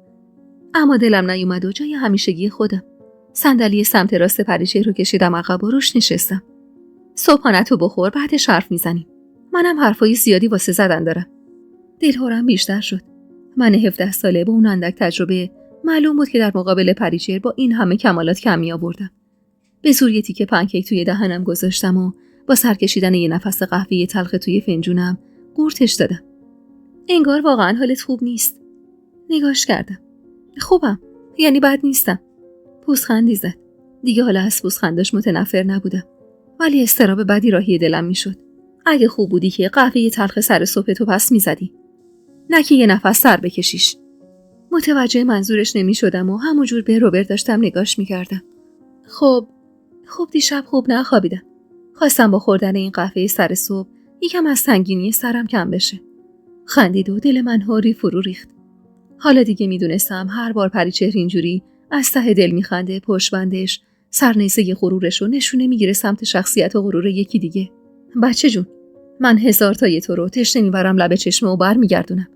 اما دلم نیومد و جای همیشگی خودم صندلی سمت راست پریچه رو کشیدم عقب و روش نشستم. صبحانه‌تو بخور، بعدش حرف میزنیم. منم حرفای زیادی واسه زدن دارم. دلهورم بیشتر شد. من 17 ساله با اون اندک تجربه معلوم بود که در مقابل پریچهر با این همه کمالات کم می آوردم. به زور یه تیکه پنکیک توی دهنم گذاشتم و با سر کشیدن یه نفس قهوه‌ای تلخ توی فنجونم قورتش دادم. انگار واقعا حالت خوب نیست. نگاش کردم. خوبم، یعنی بد نیستم. پوزخندی زد. دیگه حالا از پوزخنداش متنفر نبودم، ولی اضطراب بدی راهی دلم میشد. اگه خوب بودی که قهوه تلخ سر صبح تو پس میزدی، نه که یه نفس سر بکشیش. متوجه منظورش نمیشدم و همونجور به روبرت داشتم نگاش میکردم. خب دیشب خوب نخوابیدم. خواستم با خوردن این قهوه سر صبح یکم از سنگینی سرم کم بشه. خندید و دل من هاری فرو ریخت. حالا دیگه میدونستم هر بار پریچهر اینجوری از ته دل میخنده، پشتبندش، سرنیزه غرورش رو نشونه میگیره سمت شخصیت و غرور یکی دیگه. بچه جون، من 1000 تای تو رو تشنه میبرم لب چشمه و بر میگردونم.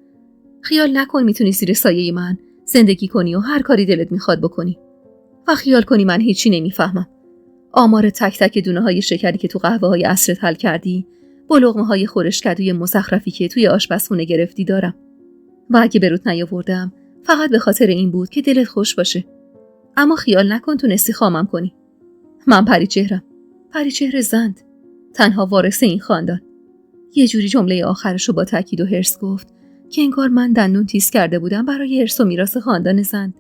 خیال نکن میتونی زیر سایه من زندگی کنی و هر کاری دلت میخواد بکنی. و خیال کنی من هیچی نمیفهمم. آمار تک تک دونه های شکری که تو قهوه های عصرت حل کردی، با لقمه های خورشکدوی مزخرفی که توی آشپزخونه گرفتی دارم. و اگه بروت نیاوردم فقط به خاطر این بود که دلت خوش باشه. اما خیال نکن تونستی خامم کنی. من پریچهر زند، تنها وارث این خاندان. یه جوری جمله آخرشو با تاکید و حرص گفت که انگار من دندون تیز کرده بودم برای ارث و میراث خاندان زند.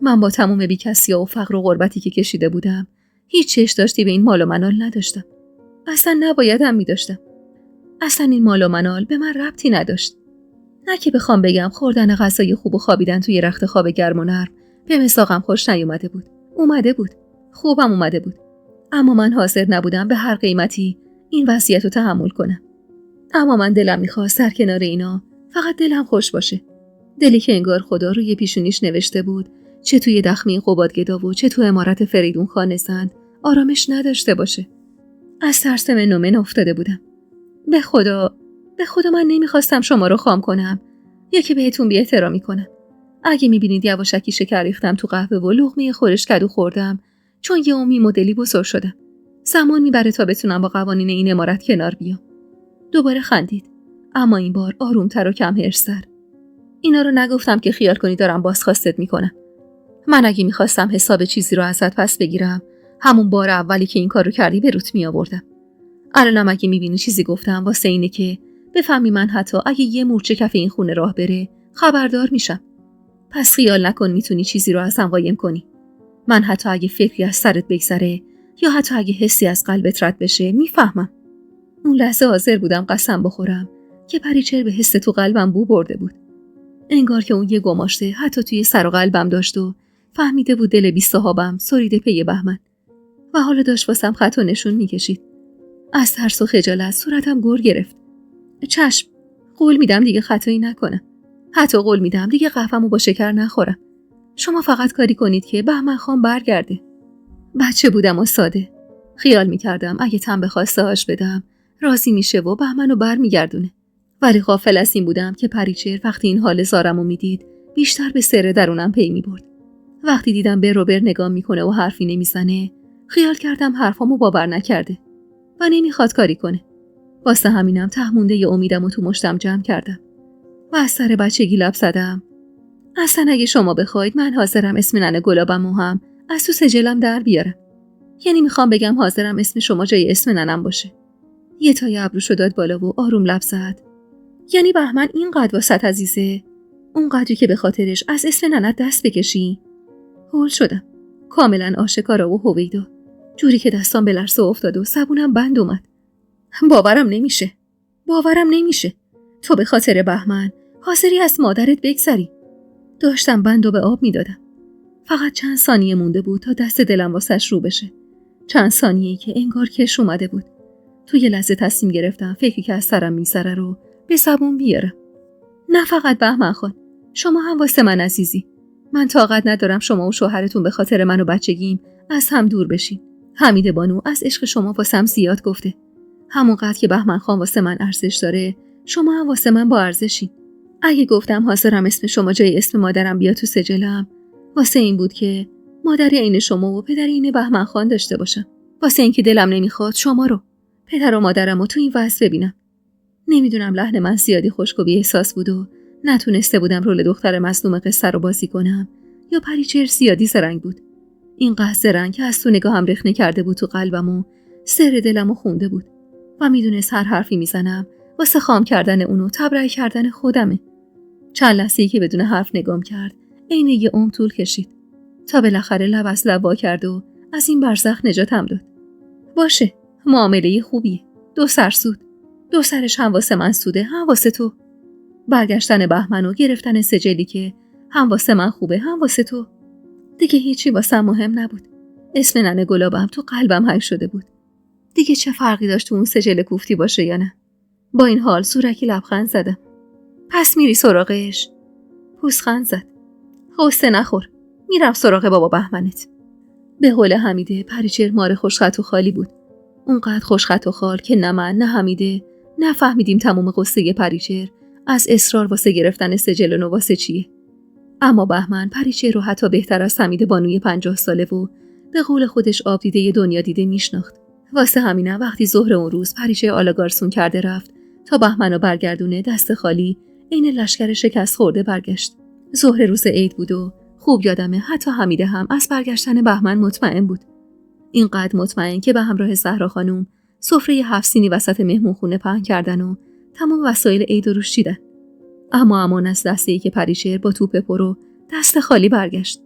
من با تموم بیکسی‌ها و فقر و غربتی که کشیده بودم هیچ چش داشتی به این مال و منال نداشتم. اصلا نباید هم می‌داشتم. اصلا این مال و منال به من ربطی نداشت. نه که بخوام بگم خوردن غذای خوب و خوابیدن توی رخت خواب گرم و نرم به مساقم خوش نیومده بود. خوبم اومده بود. اما من حاضر نبودم به هر قیمتی این وضعیت رو تحمل کنم. اما من دلم می‌خواست در کنار اینا فقط دلم خوش باشه. دلی که انگار خدا روی پیشونیش نوشته بود چه توی دخمه قبادگدا و چه تو عمارت فریدون خان زند آرامش نداشته باشه. از ترس من افتاده بودم. به خدا من نمیخواستم شما رو خام کنم یا که بهتون بی احترامی کنم. اگه میبینید یواشکی شکر ریختم تو قهوه و لقمه خورشکدو خوردم چون یه عمری مدلی بزرگ شدم. زمان میبره تا بتونم با قوانین این عمارت کنار بیام. دوباره خندید، اما این بار آرومتر و کم حرص‌تر. اینا رو نگفتم که خیال کنی دارم بازخواستت میکنم. من اگه میخواستم حساب چیزی رو ازت پس بگیرم همون بار اولی که این کارو کردی به روت میآوردم. الانم اگه میبینی چیزی گفتم واسه اینه که بفهمی من حتی اگه یه مورچه کف این خونه راه بره خبردار میشم. پس خیال نکن میتونی چیزی رو ازم قایم کنی. من حتی اگه فکری از سرت بگذره یا حتی اگه حسی از قلبت رد بشه میفهمم. اون لحظه حاضر بودم قسم بخورم که پریچهر به حس تو قلبم بو برده بود. انگار که اون یه گماشته حتی توی سر و قلبم داشت و فهمیده بود دل بی صاحبم سریده پی بهمن و حالا داشت واسم خط و نشون میکشید. از ترس و خجالت صورتم گر گرفت. چشم، قول میدم دیگه خطایی نکنم. حتی قول میدم دیگه قهوه‌مو با شکر نخورم. شما فقط کاری کنید که بهمن خان برگرده. بچه بودم و ساده. خیال میکردم اگه تن به خواسته هاش بدم راضی میشه و بهمنو برمیگردونه. ولی غافل از این بودم که پریچهر وقتی این حال زارمو میدید بیشتر به سر درونم پی میبرد. وقتی دیدم به روبرت نگاه میکنه و حرفی نمیزنه خیال کردم حرفامو باور نکرده و نمیخواد کاری کنه. واسه همینم ته مونده ی امیدمو تو مشتم جمع کردم و از سر بچگی لب زدم. اصلا اگه شما بخواید من حاضرم اسم ننه گلابمو هم از تو سجلم در بیارم. یعنی میخوام بگم حاضرم اسم شما جای اسم ننم باشه. یه تای ابروشو داد بالا و آروم لب زد. یعنی بهمن اینقدر واسط عزیزه؟ اونقدری که به خاطرش از اسم ننت دست بکشی؟ هول شدم. کاملا آشکارا و هویدا. جوری که دستام به لرزه افتاد و زبونم بند اومد. باورم نمیشه. تو به خاطر بهمن حاضری از مادرت بگذری. داشتم بندو به آب میدادم. فقط چند ثانیه مونده بود تا دست دلم واسش رو بشه. چند ثانیه‌ای که انگار کش اومده بود. توی لحظه تصمیم گرفتم فکری که از سرم میگذره رو به زبون بیارم. نه فقط بهمن خان، شما هم واسه من عزیزی. من طاقت ندارم شما و شوهرتون به خاطر من و بچگیم از هم دور بشین. حمیده بانو از عشق شما واسم زیاد گفته. همونقدر که بهمن خان واسه من ارزش داره، شما هم واسه من با ارزشین. اگه گفتم حاضرم اسم شما جای اسم مادرم بیاد تو سجلم، واسه این بود که مادری عین شما و پدری عین بهمن خان داشته باشم. واسه این که دلم نمیخواد شما رو، پدر و مادرم رو تو این وضع ببینم. نمیدونم لحن من زیادی خشک و بی‌احساس بود و نتونسته بودم رول دختر مظلوم قصه رو بازی کنم، یا پریچهر زیادی زرنگ بود. اینقدر زرنگ که از تو نگاهم رخنه کرده بود تو قلبم و سر دلمو خونده بود و میدونست هر حرفی میزنم واسه خام کردن اونو تبرئه کردن خودمه. چند لحظه‌ای که بدون حرف نگام کرد، عین یه عمر طول کشید تا بالاخره لب از لب وا کرد و از این برزخ نجاتم داد. باشه، معامله خوبیه، 2 سرسود، 2 سرش هم واسه من سوده، هم واسه تو. برگشتن بهمن و گرفتن سجلی که هم واسه من خوبه هم واسه تو. دیگه هیچی واسه مهم نبود. اسم ننه گلابم تو قلبم حک شده بود. دیگه چه فرقی داشت تو اون سجل کوفتی باشه یا نه؟ با این حال صورکی لبخند زدم. پس میری سراغش؟ پوزخند زد. غصه نخور، میرم سراغ بابا بهمنت. به قول حمیده پریچهر مار خوشخط و خالی بود. اونقدر خوشخط و خال که نه من نه حمیده نفهمیدیم تمام قصه پریچهر از اصرار واسه گرفتن سجل و واسه چیه. اما بهمن پریچهر رو حتی بهتر از حمیده بانوی 50 ساله و به قول خودش آب دیده دنیا دیده میشناخت. واسه همینه وقتی ظهر اون روز پریچهر آلاگارسون کرده رفت تا بهمن رو برگردونه، دست خالی عین لشکر شکست خورده برگشت. ظهر روز عید بود و خوب یادمه حتی حمیده هم از برگشتن بهمن مطمئن بود. اینقدر مطمئن که به همراه زهرا خانم سفره 7 سینی وسط مهمونخونه پهن کردن و تمام وسایل عید رو روش چیدن. اما امان از دسته‌ای که پریچهر با توپ پرو دست خالی برگشت.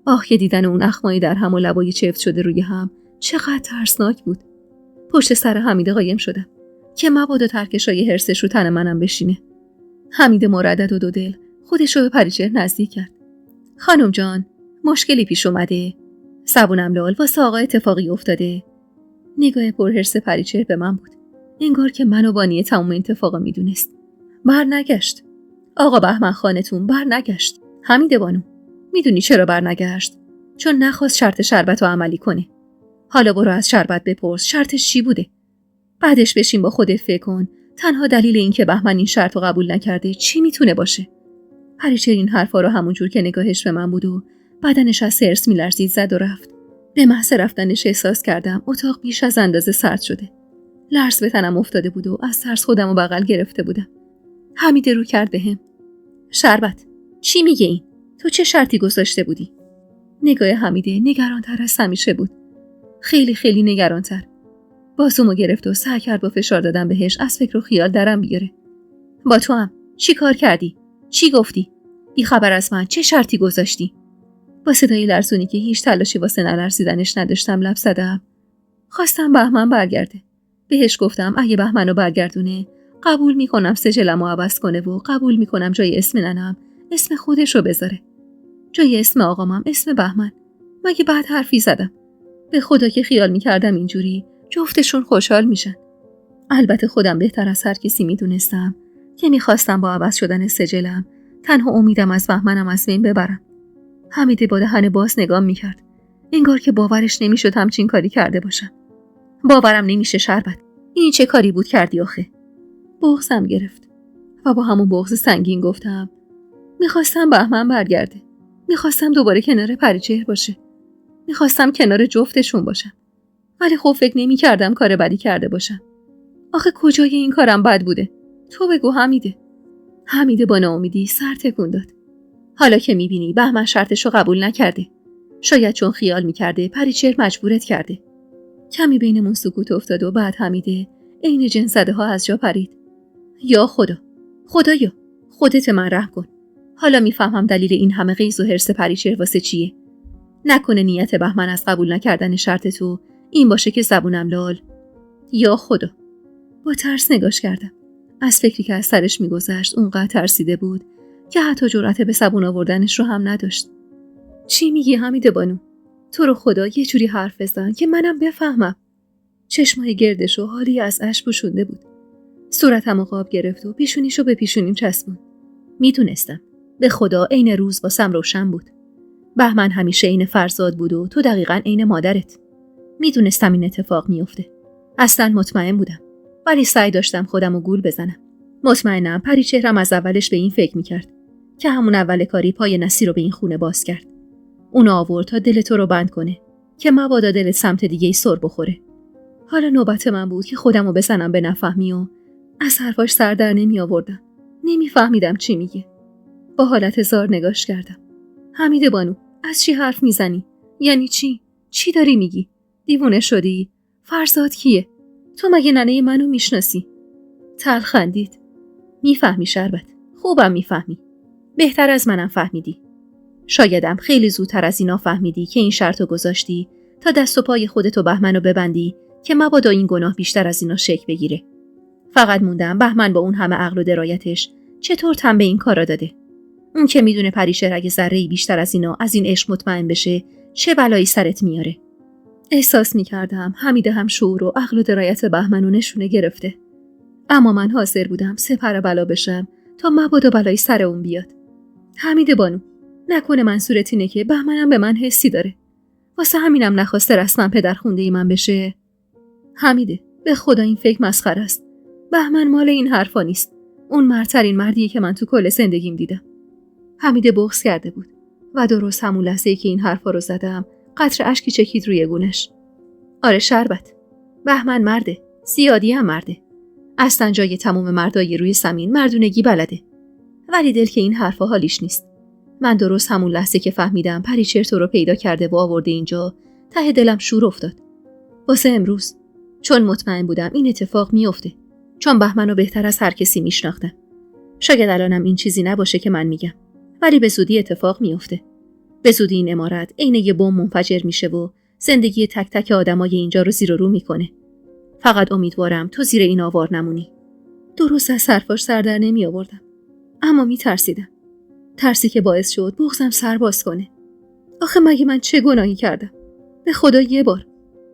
آه که دیدن اون اخمایی در هم و لبای چفت شده روی هم چقدر ترسناک بود. پشت سر حمیده قایم شدم که مبادا ترکشای حرصش رو تن منم بشینه. حمیده مردد و دودل خودش رو به پریچهر نزدیک کرد. خانم جان، مشکلی پیش اومده؟ صبونم لال واسه آقا اتفاقی افتاده؟ نگاه پرحرص پریچهر به من بود، انگار که منو بانی تمام اتفاقا میدونست. برنگشت. آقا بهمن خانتون برنگشت. حمیده بانو، میدونی چرا برنگشت؟ چون نخواست شرط شربت رو عملی کنه. حالا برو از شربت بپرس شرطش چی بوده. بعدش بشین با خودت فکر کن تنها دلیل این که بهمن این شرط رو قبول نکرده چی میتونه باشه. پریچهر این حرفا رو همونجور که نگاهش به من بود و بدنش از حرص میلرزید زد و رفت. به محض رفتنش احساس کردم اتاق بیش از اندازه سرد شده. لرز به تنم افتاده بود و از ترس خودم رو بغل گرفته بودم. حمیده رو کرد بهم. شربت، چی میگه این؟ تو چه شرطی گذاشته بودی؟ نگاه حمیده نگرانتر از همیشه بود. خیلی خیلی نگرانتر. بازومو گرفت و سعی کرد با فشار دادن بهش از فکر و خیال درم بیاره. با تو هم چی کار کردی؟ چی گفتی؟ بی خبر از من چه شرطی گذاشتی؟ با صدای لرزونی که هیچ تلاشی واسه نلرزیدنش نداشتم لب زدم. خواستم بهمن برگرده. بهش گفتم اگه بهمنو برگردونه قبول میکنم سجلمو عوض کنه و قبول میکنم جای اسم ننم اسم خودش رو بذاره. جای اسم آقامم اسم بهمن. مگه بعد حرفی زدم؟ به خدا که خیال میکردم اینجوری جفتشون خوشحال میشن. البته خودم بهتر از هر کسی میدونستم که میخواستم با عوض شدن سجلم تنها امیدم از بهمنم از بین ببرم. حمیده با دهن باز نگام میکرد، انگار که باورش نمیشد همچین کاری کرده باشم. باورم نمیشه شربت، این چه کاری بود کردی آخه؟ بغضم گرفت و با همون بغض سنگین گفتم میخواستم بهمن برگرده. میخواستم دوباره کنار پریچهر باشه. میخواستم کنار جفتشون باشم. ولی خب فکر نمی‌کردم کار بدی کرده باشم. آخه کجای این کارم بد بوده؟ تو بگو حمیده. حمیده با ناامیدی سر تکون داد. حالا که میبینی بهمن شرطشو قبول نکرده. شاید چون خیال میکرده پریچهر مجبورت کرده. کمی بینمون سکوت افتاد و بعد حمیده عین جن زده ها از جا پرید. یا خدا، خدایا، خودت من رحم کن. حالا میفهمم دلیل این همه غیظ و حرص پریچهر واسه چیه. نکنه نیت بهمن از قبول نکردن شرط تو این باشه که زبونم لال. یا خدا. با ترس نگاش کردم. از فکری که از سرش میگذشت اونقدر ترسیده بود که حتی جرأت به زبون آوردنش رو هم نداشت. چی میگی حمیده بانو؟ تو رو خدا یه جوری حرف بزن که منم بفهمم. چشمای گردش و حالی از اشک پوشونده بود. صورتم قاب گرفت و پیشونیشو به پیشونیم چسبون. میدونستم. به خدا عین روز واسم روشن بود. بهمن همیشه عین فرزاد بود و تو دقیقاً عین مادرت. میدونستم این اتفاق میفته. اصلاً مطمئن بودم. ولی سعی داشتم خودم رو گول بزنم. مطمئنم پریچهرم از اولش به این فکر میکرد که همون اول کاری پای نصیر رو به این خونه باز کرد. اونو آورد تا دل تو رو بند کنه که مبادا دلت سمت دیگه ای سر بخوره. حالا نوبت من بود که خودم رو بزنم به نفهمی و از حرفاش سر در نمی آوردم. نمیفهمیدم چی میگه. با حالت زار نگاش کردم. حمید بانو، از چی حرف میزنی؟ یعنی چی؟ چی داری میگی؟ دیوونه شدی؟ فرزاد کیه؟ تو مگه ننه منو میشناسی؟ تلخ خندید. میفهمی شربت، خوبم میفهمی. بهتر از منم فهمیدی. شایدم خیلی زودتر از اینا فهمیدی که این شرطو گذاشتی تا دست و پای خودتو بهمنو ببندی که مبادا این گناه بیشتر از اینا شکل بگیره. فقط موندم بهمن با اون همه عقل و درایتش چطور تن به این کارا داده. اون که میدونه پریشر اگه ذره‌ای بیشتر از اینا از این عشق مطمئن بشه چه بلایی سرت میاره. احساس میکردم حمیده هم شعور و عقل و درایت بهمنو نشونه گرفته. اما من حاضر بودم سپر بلا بشم تا مبادا بلایی سر اون بیاد. حمیده بانو، نکنه منظورت اینه که بهمنم به من حسی داره. واسه همینم نخواسته رسما پدر خونده من بشه. حمیده، به خدا این فکر مسخره است. بهمن مال این حرفا نیست. اون مردترین مردیه که من تو کل زندگیم دیدم. حمیده بغض کرده بود و درست همون لحظه‌ای که این حرفا رو زدم قطره اشکی چکید روی گونش. آره شربت، بهمن مرده، زیادی هم مرده. اصلا جای تمام مردای روی زمین مردونگی بلده. ولی دل که این حرفا حالیش نیست. من درست همون لحظه که فهمیدم پریچهر تو رو پیدا کرده و آورده اینجا ته دلم شور افتاد. واسه امروز، چون مطمئن بودم این اتفاق میفته. چون بهمنو بهتر از هر کسی میشناختم. شاید الانم این چیزی نباشه که من میگم، ولی به زودی اتفاق میفته. به زودی این عمارت عین یه بمب منفجر میشه و زندگی تک تک آدمای اینجا رو زیر و رو میکنه. فقط امیدوارم تو زیر این آوار نمونی. درست از حرفاش سر در نمی آوردم، اما میترسیدم. ترسی که باعث شد بغضم سر باز کنه. آخه مگه من چه گناهی کردم؟ به خدا یه بار،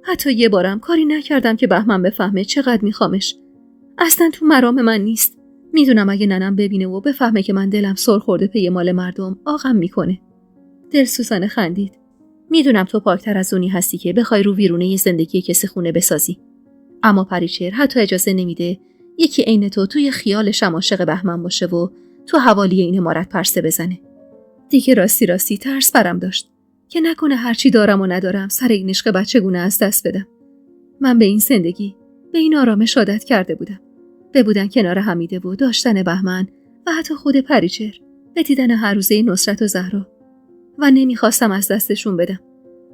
حتی یه بارم کاری نکردم که بهمن بفهمه چقدر میخوامش. اصلا تو مرام من نیست. میدونم اگه ننم ببینه و بفهمه که من دلم سر خورده پی مال مردم آغم میکنه. دلسوزانه خندید. میدونم تو پاکتر از اونی هستی که بخوای رو ویرونه ی زندگی کسی خونه بسازی. اما پریچهر حتی اجازه نمیده یکی عین تو توی خیالش هم عاشق بهمن باشه و تو حوالی این عمارت پرسه بزنه. دیگه راستی ترس برم داشت که نکنه هرچی دارم و ندارم سر این عشق بچگونه از دست بدم. من به این زندگی، به این آرامش عادت کرده بودم. به بودن کنار حمیده و داشتن بهمن و حتی خود پریچهر، به دیدن هر روزه نصرت و زهرا، و نمیخواستم از دستشون بدم.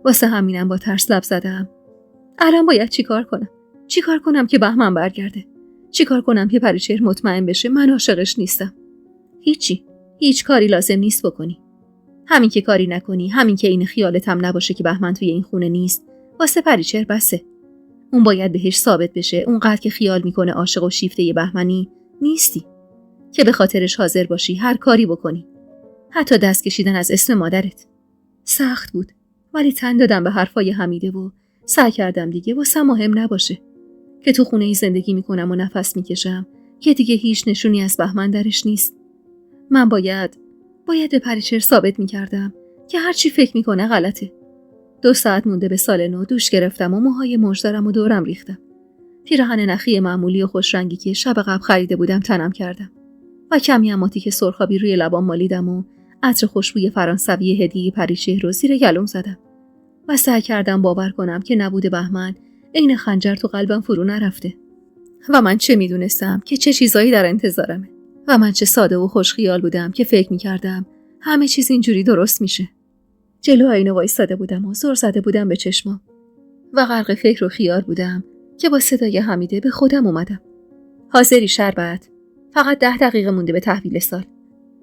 واسه همینم با ترس لب زدم. الان باید چیکار کنم؟ چیکار کنم که بهمن برگرده؟ چیکار کنم که پریچهر مطمئن بشه من عاشقش نیستم؟ هیچ کاری لازم نیست بکنی. همین که کاری نکنی، همین که این خیالت هم نباشه که بهمن توی این خونه نیست، واسه پریچهر بسه. اون باید بهش ثابت بشه اونقدر که خیال میکنه عاشق و شیفته بهمنی نیستی، که به خاطرش حاضر باشی هر کاری بکنی، حتی دست کشیدن از اسم مادرت. سخت بود، ولی تن دادم به حرفای حمیده و سعی کردم دیگه واسه مهم نباشه که تو خونه ای زندگی میکنم و نفس میکشم که دیگه هیچ نشونی از بهمن درش نیست. من باید به پریچهر ثابت میکردم که هر چی فکر میکنه غلطه. 2 ساعت مونده به سال نو دوش گرفتم و موهای مژدارم و دورم ریختم. پیراهن نخی معمولی و خوش رنگی که شب قبل خریده بودم تنم کردم و کمی اماتی که سرخابی روی لبام مالیدم و عطر خوشبوی فرانسوی هدیه پریچهر رو زیر گلوم زدم و سعی کردم باور کنم که نبود بهمن عین خنجر تو قلبم فرو نرفته. و من چه میدونستم که چه چیزایی در انتظارمه، و من چه ساده و خوش خیال بودم که فکر میکردم همه چیز اینجوری درست میشه. جلو آینه وایساده بودم و زور زده بودم به چشمام و غرق فکر و خیال بودم که با صدای حمیده به خودم اومدم. حاضری شربت؟ فقط 10 دقیقه مونده به تحویل سال.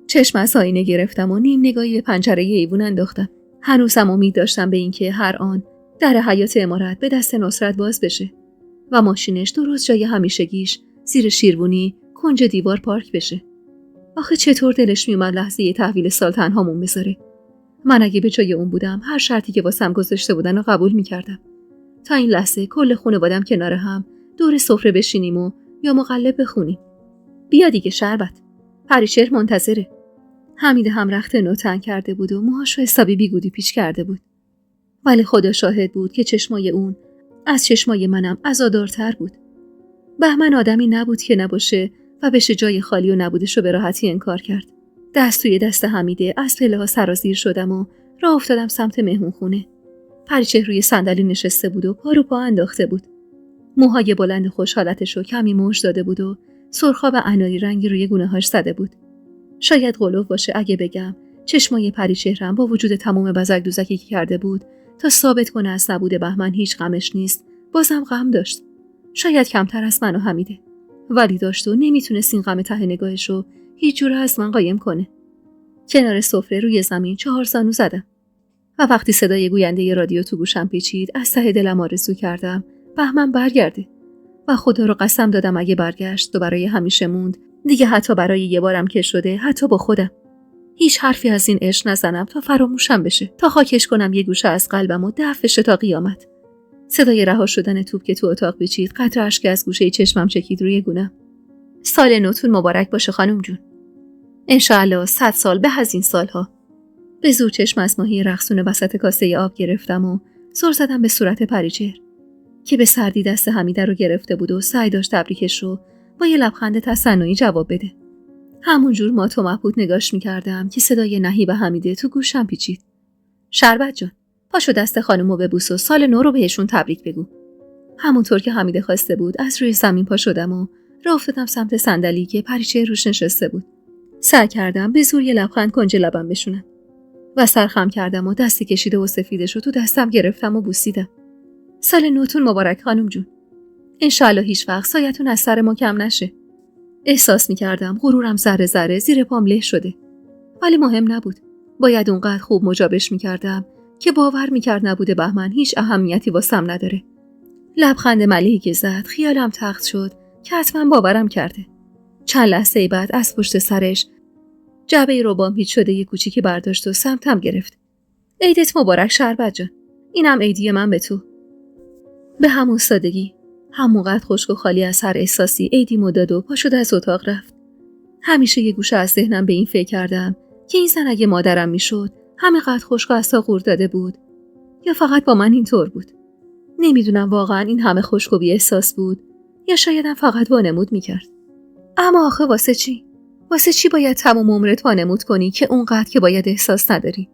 چشم از آینه گرفتم و نیم نگاهی به پنجره ایوون انداختم. هنوزم امید داشتم به اینکه هر آن در حیاط عمارت به دست نصرت باز بشه و ماشینش درست جای همیشگیش زیر شیروانی کنج دیوار پارک بشه. آخه چطور دلش میومد لحظه تحویل سال تنهامون بذاره؟ من اگه به جای اون بودم هر شرطی که واسم گذاشته بودن رو قبول میکردم. تا این لحظه کل خانواده‌ام کنار هم دور سفره بشینیم و یا مقلب بخونیم. بیا دیگه شربت، پریچهر منتظره. حمیده هم رخت نو تنگ کرده بود و موهاشو حسابی بیگودی پیچ کرده بود. ولی خدا شاهد بود که چشمای اون از چشمای منم عزادارتر بود. بهمن آدمی نبود که نباشه و بشه جای خالی و نبودش رو به راحتی انکار کرد. دست توی دست حمیده از پله‌ها سرازیر شدم و راه افتادم سمت مهمونخونه. پریچهر روی صندلی نشسته بود و پا رو پا انداخته بود. موهای بلند خوشحالتش رو کمی موج داده بود و سرخاب عناری رنگی روی گونه‌هاش زده بود. شاید غلو باشه اگه بگم چشمای پریچهرم با وجود تمام بزک دوزکی که کرده بود تا ثابت کنه از نبود بهمن هیچ غمش نیست، بازم غم داشت. شاید کمتر از من و حمیده، ولی داشت و نمیتونست این غم ته نگاهش رو هیچ جوره از من قایم کنه. کنار سفره روی زمین 4 زانو زدم و وقتی صدای گوینده رادیو تو گوشم پیچید از ته دلم آرزو کردم بهمن برگرده و خدا رو قسم دادم اگه برگشت و برای همیشه موند، دیگه حتی برای یه بارم که شده حتی با خودم هیچ حرفی از این عشق نزنم تا فراموشم بشه، تا خاکش کنم یه گوشه از قلبم و دفع بشه تا قیامت. صدای رها شدن توپ که تو اتاق پیچید قطره اشک از گوشه چشمم چکید روی گونه‌ام. سال نوتون مبارک باشه خانم جون. انشاءالله 100 سال به از این سالها. به زور چشم از ماهی رقصونه وسط کاسه آب گرفتم و سر زدم به صورت پریچهر که به سردی دست حمیده رو گرفته بود و سعی داشت تبریکش رو با یه لبخند تصنعی جواب بده. همونجور مات و مبهوت نگاش می‌کردم که صدای نهیب حمیده تو گوشم پیچید. شربت جان، پاشو دست خانومو ببوس و سال نو رو بهشون تبریک بگو. همونطور که حمیده خواسته بود از روی زمین پا شدم و راه افتادم سمت صندلی که پریچهر روش نشسته بود. سعی کردم به زور یه لبخند کنج لبم بشونم و سرخم کردم و دست کشیده و سفیدش رو تو دستم گرفتم و بوسیدم. سال نوتون مبارک خانم جون. انشالله هیچ وقت سایتون از سر ما کم نشه. احساس می‌کردم غرورم ذره ذره زیر پام له شده. ولی مهم نبود. باید اونقدر خوب مجابش می‌کردم که باور می‌کرد نبوده بهمن هیچ اهمیتی واسم نداره. لبخند ملیحی که زد خیالم تخت شد که حتما باورم کرده. چند لحظه بعد از پشت سرش جعبه ربام هیچ شده یه کوچیکی برداشت و سمتم گرفت. عیدت مبارک شربت جان. اینم عیدی من به تو. به همون سادگی، همونقدر خشک و خالی از هر احساسی عیدیمو داد و پا شد از اتاق رفت. همیشه یه گوشه از ذهنم به این فکر کردم که این زن اگه مادرم میشد همینقدر خشک و اساغور داده بود یا فقط با من اینطور بود. نمیدونم واقعا این همه خشک و بی احساس بود یا شایدم فقط وانمود میکرد. اما آخه واسه چی؟ واسه چی باید تمام عمرت وانمود کنی که اونقدر که باید احساس نداری؟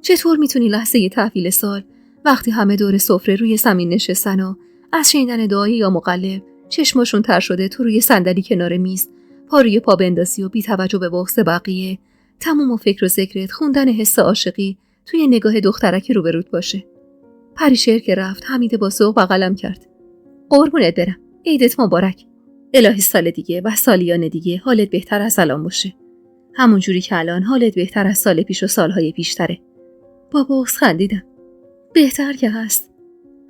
چطور میتونی لحظه ی تحویل سال وقتی همه دور سفره روی زمین نشستن و از شنیدن دعای یا مقلب چشماشون تر شده تو روی صندلی کنار میز پا روی پا بندازی و بی توجه به بغض بقیه تمام و فکر و ذکرت خوندن حس عاشقی توی نگاه دخترکی روبروت باشه؟ پریچهر که رفت حمیده با ذوق بغلم کرد. قربونت برم، عیدت مبارک. الهی سال دیگه و سالیان دیگه حالت بهتر از الان باشه. همون جوری که الان حالت بهتر از سال پیش و سالهای پیشتره. با بغض خندیدم. بهتر که هست.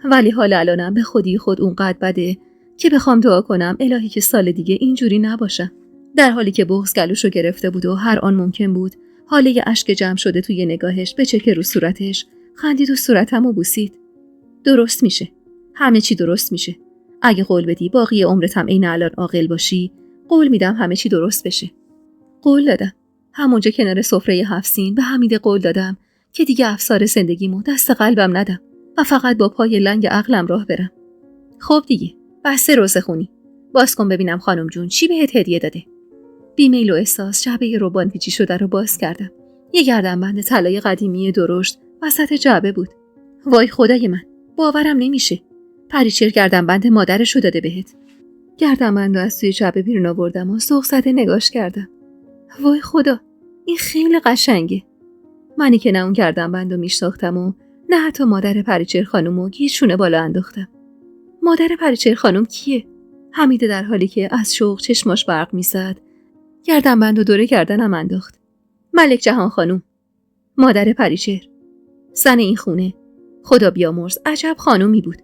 ولی حال الانم به خودی خود اونقدر بده که بخوام دعا کنم الهی که سال دیگه اینجوری نباشم. در حالی که بغض گلوشو گرفته بود و هر آن ممکن بود حاله اشک جمع شده توی نگاهش بچکه رو صورتش، خندید و صورتمو بوسید. درست میشه. همه چی درست میشه. اگه قول بدی باقی عمرت هم عین الان عاقل باشی، قول میدم همه چی درست بشه. قول دادم. همونجا کنار سفره 7 سین به حمیده قول دادم که دیگه افسار زندگیمو دست قلبم ندم و فقط با پای لنگ عقلم راه برم. خب دیگه، بسته روزه خونی. باز کن ببینم خانم جون چی بهت هدیه داده. بیمیل و احساس جعبه ربان پیچی شده رو باز کردم. یه گردنبند طلای قدیمی درشت وسط جعبه بود. وای خدای من، باورم نمیشه. پریچهر گردنبند مادرشو داده بهت. گردنبند رو از توی جعبه بیرون آوردم و سوق زده نگاش کردم. وای خدا، این خیلی قشنگه. منی که نه اون گردنبند رو میشناختم و نه حتی مادر پریچهر خانومو گیرشونه بالا انداختم. مادر پریچهر خانوم کیه؟ حمیده در حالی که از شوق چشماش برق میزد گردنبند و دوره گردنم انداخت. ملک جهان خانوم، مادر پریچهر، زن این خونه. خدا بیامرز، عجب خانومی بود.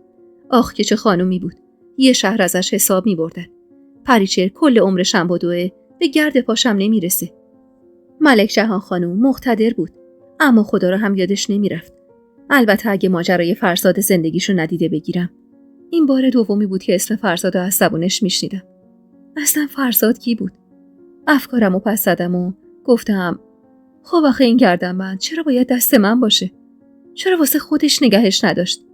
آخ که چه خانومی بود. یه شهر ازش حساب می‌بردن. پریچهر کل عمرش هم بدوه به گرد پاشم نمیرسه. ملک جهان خانوم مقتدر بود، اما خدا رو هم یادش نمیرفت. البته اگه ماجرای فرزاد زندگیشو ندیده بگیرم. این بار دومی بود که اسم فرزاد رو از زبونش میشنیدم. اصلا فرزاد کی بود؟ افکارمو پس زدم و گفتم خب آخه این گردنبند چرا باید دست من باشه؟ چرا واسه خودش نگهش نداشت؟